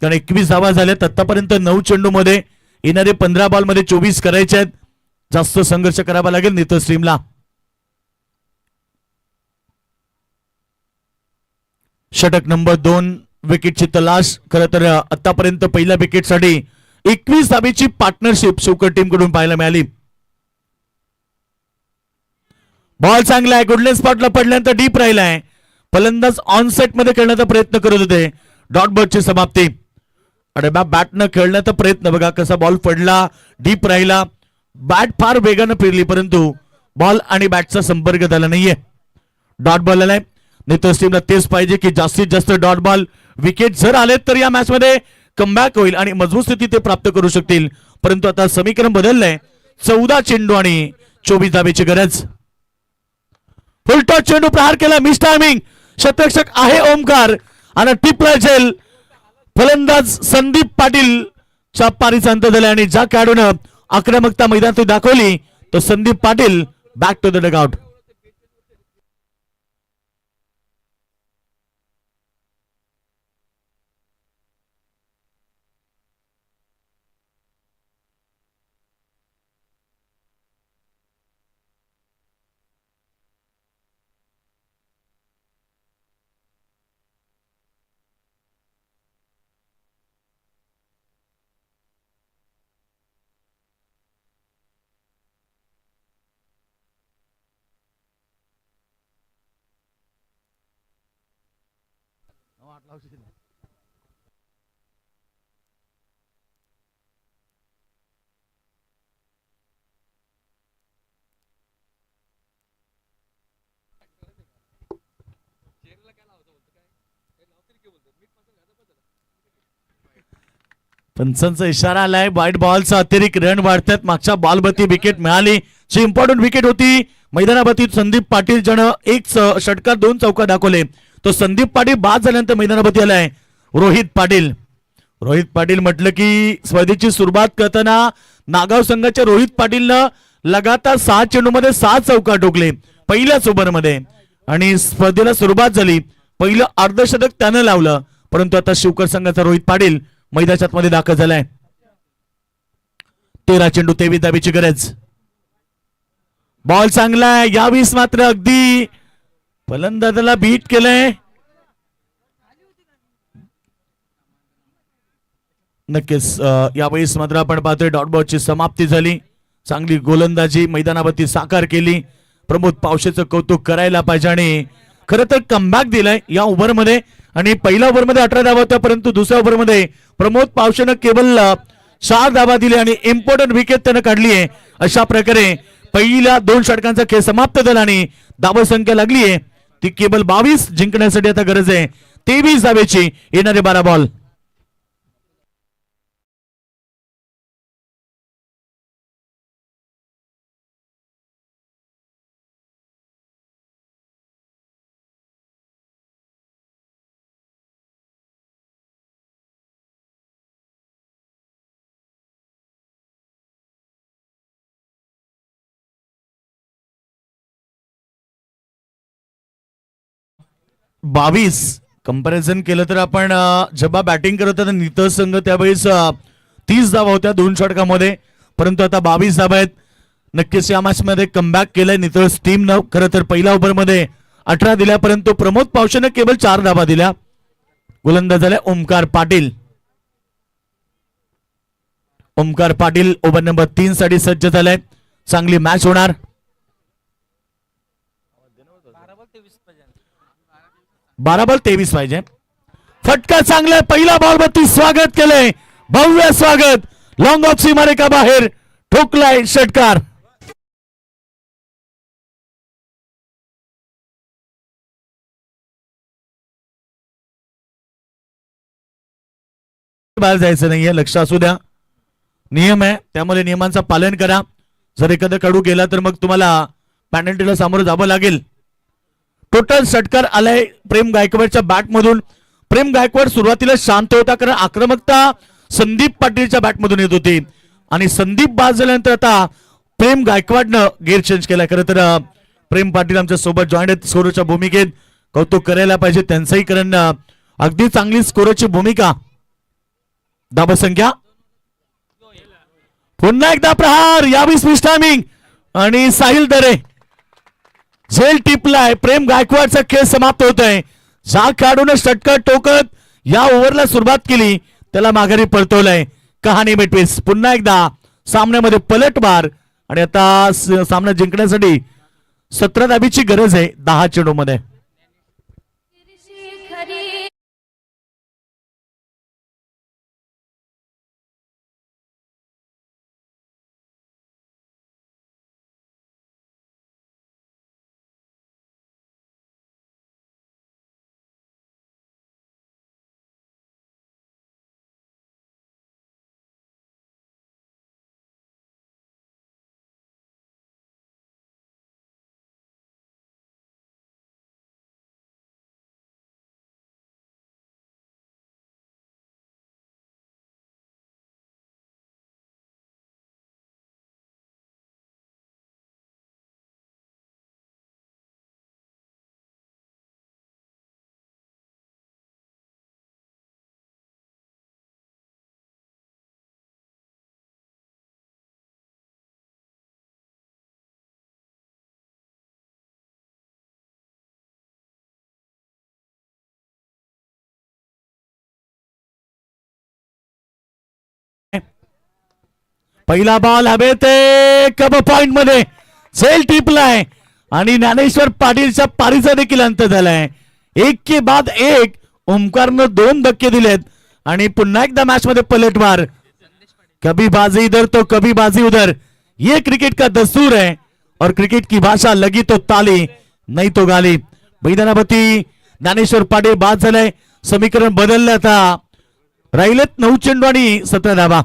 कारण 21 धावा झाल्यात आतापर्यंत. 9 चेंडू मध्ये येणारे 15 बॉल मध्ये 24 करायचे आहेत. जास्त संघर्ष करावा लागेल नितळ स्ट्रीमला. षटक नंबर 2 विकेटची तलाश. खरं तर आतापर्यंत पहिल्या विकेटसाठी 21 धाबीची पार्टनरशिप शोकर टीम कडून पाहायला मिळाली. बॉल चांगला आहे. गुडलेन स्पॉटला पडल्यानंतर डीप राहिलाय. फलंदाज ऑन सेट मध्ये खेळण्याचा प्रयत्न करत होते. डॉट बॉलची समाप्ती. अरे बॅटनं खेळण्याचा प्रयत्न बघा कसा बॉल पडला. डीप राहिला. बॅट फार वेगानं फिरली परंतु बॉल आणि बॅटचा संपर्क झाला नाहीये. डॉट बॉल आलाय. नेतर टीमला तेच पाहिजे की जास्तीत जास्त डॉट बॉल विकेट जर आलेत तर या मॅच मध्ये कमबॅक होईल आणि मजबूत स्थिती ते प्राप्त करू शकतील. परंतु आता समीकरण बदललंय. 14 चेंडू आणि 24 धाबेची गरज. फुलटॉस चेंडू प्रहार केला. Miss timing. शतरक्षक आहे ओमकार आणि टिपला झेल. फलंदाज संदीप पाटील च्या पारीचा अंत झाला आणि ज्या खेळाडूनं आक्रमकता मैदानात दाखवली तो Sandeep Patil back to the dugout. पंचांचा इशारा आलाय. वाईट बॉलचा अतिरिक्त रन वाढतात. मागच्या बॉलवरती विकेट मिळाली जी इम्पॉर्टंट विकेट होती. मैदानावरती संदीप पाटील ज्यानं एक षटकार 2 चौका दाखवले तो संदीप पाटील बाद झाल्यानंतर मैदानावरती आलाय रोहित पाटील. रोहित पाटील म्हटलं की स्पर्धेची सुरुवात करताना नागाव संघाच्या रोहित पाटीलनं लगातार 6 चेंडूमध्ये 6 चौका ठोकले पहिल्याच ओव्हरमध्ये आणि स्पर्धेला सुरुवात झाली. पहिलं अर्धशतक त्यानं लावलं परंतु आता शिवकर संघाचा रोहित पाटील मैदानाच्या मध्ये दाखल झालाय. 13 चेंडू 23 धाबीची गरज. बॉल चांगला आहे. यावेळेस मात्र अगदी फलंदाजाला बीट केलंय. नक्कीच यावेळेस मात्र आपण पाहतोय डॉट बॉलची समाप्ती झाली. चांगली गोलंदाजी मैदानावरती साकार केली. प्रमोद पावशेचं कौतुक करायला पाहिजे आणि खरं तर कमबॅक दिलाय या ओव्हरमध्ये आणि पहिल्या ओव्हरमध्ये 18 धावा होत्या परंतु दुसऱ्या ओव्हरमध्ये प्रमोद पावशेनं केवळ 4 धावा दिले आणि इम्पॉर्टंट विकेट त्यानं काढली आहे. अशा प्रकारे पहिल्या 2 षटकांचा खेळ समाप्त झाला आणि धावा संख्या लागली आहे ती केवळ 22. जिंकण्यासाठी आता गरज आहे 23 धावेची येणारे 12 बॉल. 22 कंपॅरिझन केलं तर आपण जेव्हा बॅटिंग करत होता नितज संघ त्यावेळेस 30 धावा होत्या 2 षटकामध्ये, परंतु आता 22 धावा आहेत. नक्कीच या मॅच मध्ये कमबॅक केलंय नितज टीमनं. खरं तर पहिल्या ओव्हरमध्ये 18 दिल्या, परंतु प्रमोद पावशेने केवळ 4 धावा दिल्या. गोलंदाज झाले ओमकार पाटील. ओमकार पाटील ओव्हर नंबर 3 साठी सज्ज झालाय. चांगली मॅच होणार. 12 बॉल 23 पाहिजे. फटका चांगला पहिला बॉल वरती स्वागत केलंय, भव्य स्वागत. लॉंग ऑफ सीमारेखा बाहेर ठोकलाय षटकार. बाहेर जायचं नाहीये, लक्ष असू द्या. नियम आहे त्यामुळे नियमांचं पालन करा. जर एखादा कडू गेला तर मग तुम्हाला पेनल्टीला सामोरं जावं लागेल. टोटल षटकार आलाय प्रेम गायकवाडच्या बॅट मधून. प्रेम गायकवाड सुरुवातीला शांत होता कारण आक्रमकता संदीप पाटीलच्या बॅट मधून येत होती आणि संदीप बाद झाल्यानंतर आता प्रेम गायकवाडनं गेअर चेंज केलाय. खरं तर प्रेम पाटील आमच्या सोबत जॉईंट आहेत स्कोरच्या भूमिकेत. कौतुक करायला पाहिजे त्यांचंही, कारण अगदी चांगली स्कोरची भूमिका. धावसंख्या पुन्हा एकदा प्रहार, यावेळी स्विच टायमिंग आणि साहिल दरे झेल टिपलाय. प्रेम गायकवाडचा खेळ समाप्त होत आहे. जा खेळाडूने षटकार टोकत या ओव्हरला सुरुवात केली त्याला माघारी परतवलंय. कहाणी मिटवीस पुन्हा एकदा सामन्यामध्ये पलटवार आणि आता सामना जिंकण्यासाठी 17 धाबीची गरज आहे 10 चेंडूमध्ये. पहिला बॉल हवेत कब पॉइंट मध्ये झेल टिपलाय आणि ज्ञानेश्वर पाटीलच्या पारीचा देखील अंत झालाय. एक के बाद एक ओमकारनं 2 धक्के दिलेत आणि पुन्हा एकदा मॅच मध्ये पलटवार. कभी बाजी इधर तो कभी बाजी उधर, ये क्रिकेट का दस्तूर है और क्रिकेट की भाषा लगी तो ताली नहीं तो गाली. मैदानावरती ज्ञानेश्वर पाटील बाद झालाय. समीकरण बदललं आता. राहिलेत 9 चेंडू आणि 17 धावा.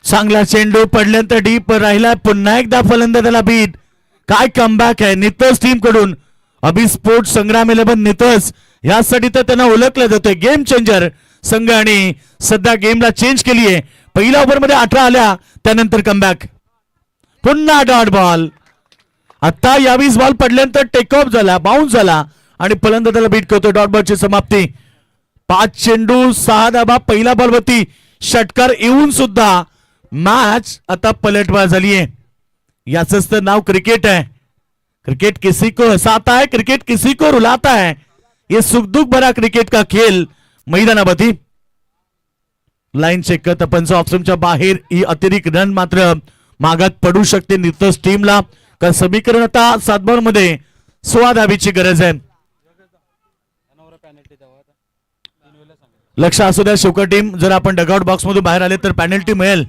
चांगला चेंडू पडल्यानंतर डीप राहिला. पुन्हा एकदा फलंदाजाला बीट. काय कमबॅक आहे नितज टीम कडून. अभिस्फोट संग्राम 11 नितज यासाठी तर त्यांना ओळखलं जातोय गेम चेंजर संघ आणि सध्या गेमला चेंज केली आहे. पहिल्या ओव्हर मध्ये 18 आल्या त्यानंतर कमबॅक. पुन्हा डॉट बॉल. आता 22 बॉल पडल्यानंतर टेक ऑफ झाला, बाउन्स झाला आणि फलंदाजाला बीट करतो. डॉट बॉलची समाप्ती. 5 चेंडू 6 धावा. पहिला बॉल वरती षटकार येऊन सुद्धा मॅच आता पलटवार झाली आहे. याच तर नाव क्रिकेट है. क्रिकेट किसी को हसाता है, क्रिकेट किसी को रुलाता है. ये सुख दुख भरा क्रिकेट का खेल मैदानावरती. लाईन चेक करत पंच ऑप्शनच्या बाहेर ही अतिरिक्त रन मात्र मागात पडू शकते नितज टीमला. कारण समीकरण आता 7 बॉल मध्ये 16 धाबीची गरज आहे. लक्ष असू द्या शिवकर टीम, जर आपण डगआउट बॉक्स मधून बाहेर आले तर पेनल्टी मिळेल.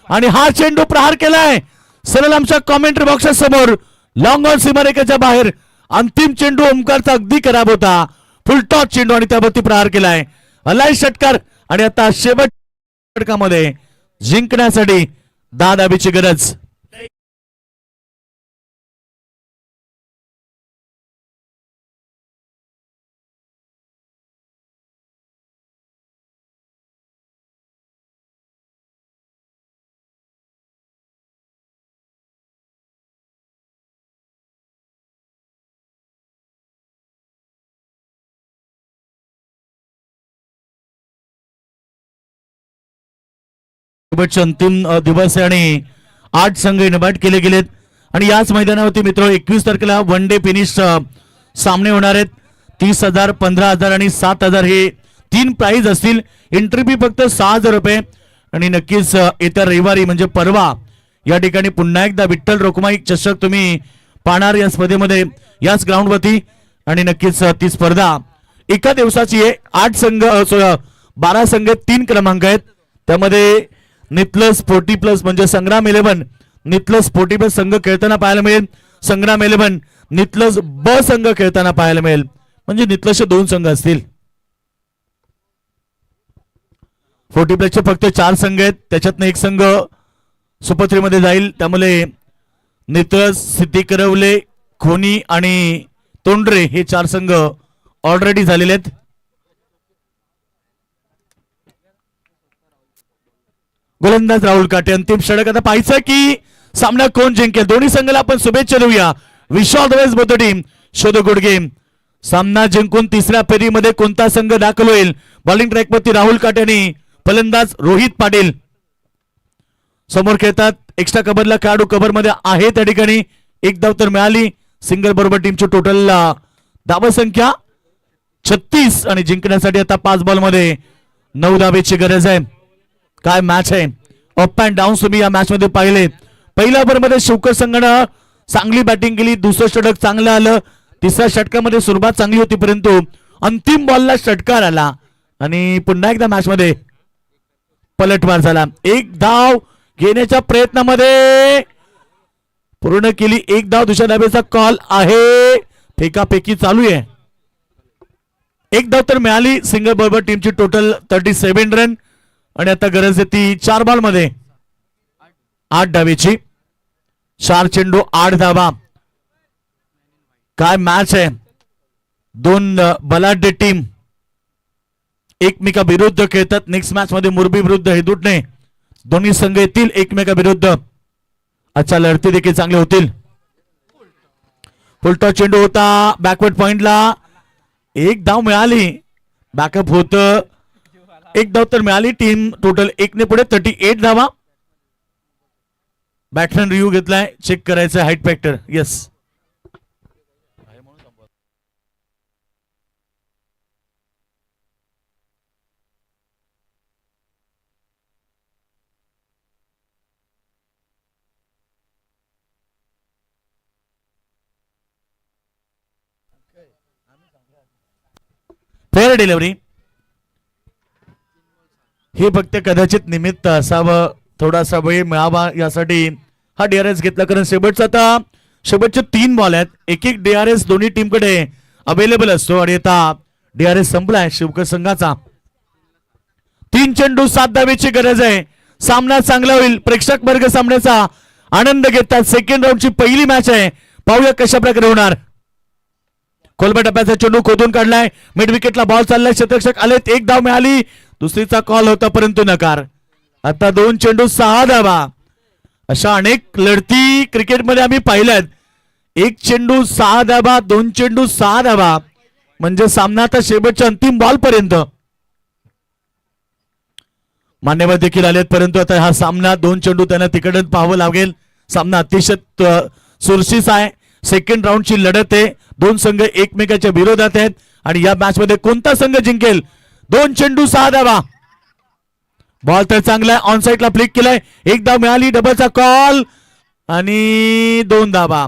आणि हा चेंडू प्रहार केलाय सरळ आमच्या कॉमेंट्री बॉक्सच्या समोर. लॉंग ऑन सीमारेखेच्या बाहेर अंतिम चेंडू ओमकारचा अगदी खराब होता. फुलटॉस चेंडू आणि त्यावरती प्रहार केलाय आलाय षटकार आणि आता शेवट षटकामध्ये जिंकण्यासाठी 10 धावेची गरज. शेवटचे अंतिम दिवस आहे आणि 8 संघ इन्व्हाइट केले गेलेत आणि याच मैदानावरती मित्र 21 तारखेला वन डे फिनिश सामने होणार आहेत. 30,000, 15,000 आणि 7,000 हे 3 प्राइज असतील. एंट्री फी फक्त 6,000 रुपये आणि नक्कीच येत्या रविवारी म्हणजे परवा या ठिकाणी पुन्हा एकदा विठ्ठल रोखमाई चषक तुम्ही पाहणार या स्पर्धेमध्ये याच ग्राउंडवरती आणि नक्कीच ती स्पर्धा एका दिवसाची आहे. 8 संघ 12 संघ 3 क्रमांक आहेत. त्यामध्ये नितलस 40+ म्हणजे संग्राम 11 नितलस 40+ संघ खेळताना पाहायला मिळेल. संग्राम 11 नितलस ब संघ खेळताना पाहायला मिळेल. म्हणजे नितलसचे 2 संघ असतील. 40+ चे फक्त 4 संघ आहेत. त्याच्यातनं एक संघ सुपर 3 मध्ये जाईल. त्यामुळे नितळस, सिद्धिकरवले, खोनी आणि तोंडरे हे 4 संघ ऑलरेडी झालेले आहेत. गोलंदाज राहुल काटे अंतिम षटक. आता पाहायचं की सामना कोण जिंकेल. दोन्ही संघाला आपण शुभेच्छा देऊया. Wish all the best both the team. Show the good game. सामना जिंकून तिसऱ्या फेरीमध्ये कोणता संघ दाखल होईल. बॉलिंग ट्रॅकवरती राहुल काटे आणि फलंदाज रोहित पाटील समोर खेळतात. एक्स्ट्रा कव्हरला खेळाडू कव्हरमध्ये आहे. त्या ठिकाणी 1 धाव तर मिळाली. सिंगल बरोबर टीमची टोटल धाव संख्या 36 आणि जिंकण्यासाठी आता 5 बॉलमध्ये 9 धावेची गरज आहे. काय मॅच आहे. अप अँड डाऊन तुम्ही या मॅच मध्ये पाहिले. पहिल्या ओव्हरमध्ये शिवकर संघानं चांगली बॅटिंग केली. दुसरं षटक चांगलं आलं. तिसऱ्या षटकामध्ये सुरुवात चांगली होती परंतु अंतिम बॉलला षटकार आला आणि पुन्हा एकदा मॅच मध्ये पलटवार झाला. 1 धाव घेण्याच्या प्रयत्नामध्ये पूर्ण केली. 1 धाव. दुसऱ्या धावेचा कॉल आहे. फेकाफेकी चालू आहे. 1 धाव तर मिळाली. सिंगल बरोबर टीमची टोटल 37 रन आणि आता गरज आहे ती 4 बॉल मध्ये 8 धावेची. 4 चेंडू 8 धावा. काय मॅच आहे. 2 बलाढ्य टीम एकमेका विरुद्ध खेळतात. नेक्स्ट मॅच मध्ये मुरबी विरुद्ध हेदुटणे दोन्ही संघ येतील एकमेका विरुद्ध. आजच्या लढती देखील चांगल्या होतील. फुलटॉस चेंडू होता बॅकवर्ड पॉइंटला. 1 धाव मिळाली. बॅकअप होत. 1 धाव तर मिळाली. टीम टोटल 1 ने पुढे 38 धावा. बॅट्समॅन रिव्ह्यू घेतलाय. चेक करायचं height factor. Yes fair delivery. हे फक्त कदाचित निमित्त असावं. थोडासा वेळ मिळावा यासाठी हा DRS घेतला. कारण शेवटचे 3 बॉल आहेत. एक DRS दोन्ही टीमकडे अवेलेबल असतो आणि आता DRS संपलाय शिवकर संघाचा. 3 चेंडू 7 धावेची गरज आहे. सामना चांगला होईल. प्रेक्षक वर्ग सामन्याचा आनंद घेतात. सेकंड राऊंडची पहिली मॅच आहे. पाहूया कशा प्रकारे होणार. खोलबा टप्प्याचा चेंडू खोदून काढलाय. मिड विकेटला बॉल चाललाय. क्षेत्ररक्षक आलेत. 1 धाव मिळाली. दुसरीचा कॉल होता परंतु नकार. आता 2 चेंडू 6 धावा. अशा अनेक लढती क्रिकेटमध्ये आम्ही पाहिल्यात. 1 चेंडू 6 धावा. 2 चेंडू 6 धावा म्हणजे सामना आता शेवटच्या अंतिम बॉल पर्यंत. मान्यवर देखील आलेत परंतु आता हा सामना 2 चेंडू त्यांना तिकडे पाहावं लागेल. सामना अतिशय चुरशीचा आहे. सेकंड राऊंडची लढत आहे. 2 संघ एकमेकाच्या विरोधात आहेत आणि या मॅच मध्ये कोणता संघ जिंकेल. 2 चेंडू 6 धावा. बॉल तर चांगला ऑन साइडला फ्लिक केलाय. 1 धाव मिळाली. डबलचा कॉल आणि 2 धावा.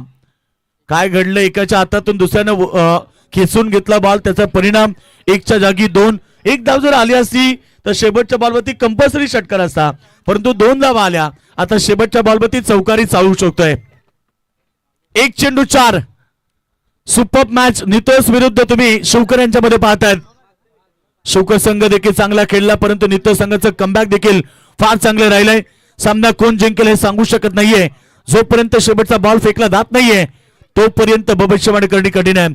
काय घडलं. एकाच्या हातातून दुसऱ्यानं खेचून घेतला बॉल. त्याचा परिणाम 1च्या जागी 2. 1 धाव जर आली असती तर शेवटच्या बॉलवरती कंपल्सरी षटकार असता परंतु 2 धावा आल्या. आता शेवटच्या बॉलवरती चौकारी चालू शकतोय. 1 चेंडू 4. सुपर मॅच नितोस विरुद्ध तुम्ही शिवकर यांच्यामध्ये पाहतायत. शिवकर संघ देखील चांगला खेळला, परंतु नित्य संघाचं कमबॅक देखील फार चांगलं राहिलंय. सामना कोण जिंकेल हे सांगू शकत नाहीये. जोपर्यंत शेवटचा बॉल फेकला जात नाहीये तोपर्यंत भविष्यवाणी करणे कठीण आहे.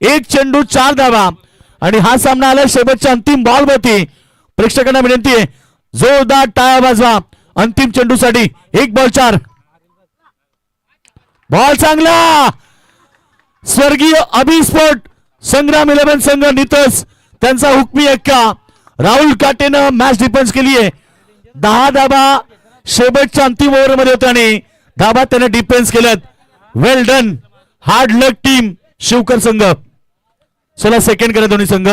1 चेंडू 4 धावा आणि हा सामना आला शेवटच्या अंतिम बॉल वरती. प्रेक्षकांना विनंती आहे जोरदार टाळ्या वाजवा अंतिम चेंडूसाठी. 1 बॉल 4. बॉल चांगला. स्वर्गीय अभिस्फोट संग्राम 11 संघ नितस त्यांचा हुकमी एक्का. राहुल काटेनं मॅच डिफेन्स केली आहे. 10 धाबा शेवटच्या अंतिम ओव्हर मध्ये होत्या आणि धाबा त्याने डिफेन्स केल्यात. वेल डन. हार्ड लक टीम शिवकर संघ. चला सेकंड करा दोन्ही संघ.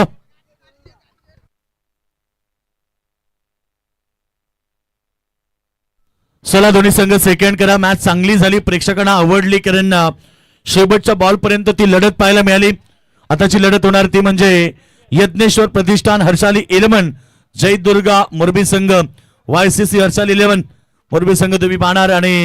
चला दोन्ही संघ सेकंड करा. मॅच चांगली झाली, प्रेक्षकांना आवडली, कारण शेवटच्या बॉल पर्यंत ती लढत पाहायला मिळाली. आताची लढत होणार ती म्हणजे यज्ञेश्वर प्रतिष्ठान हर्षाली 11 जय दुर्गा मोरबी संघ. YCC हर्षाली 11 मोरबी संघ तुम्ही पाहणार आणि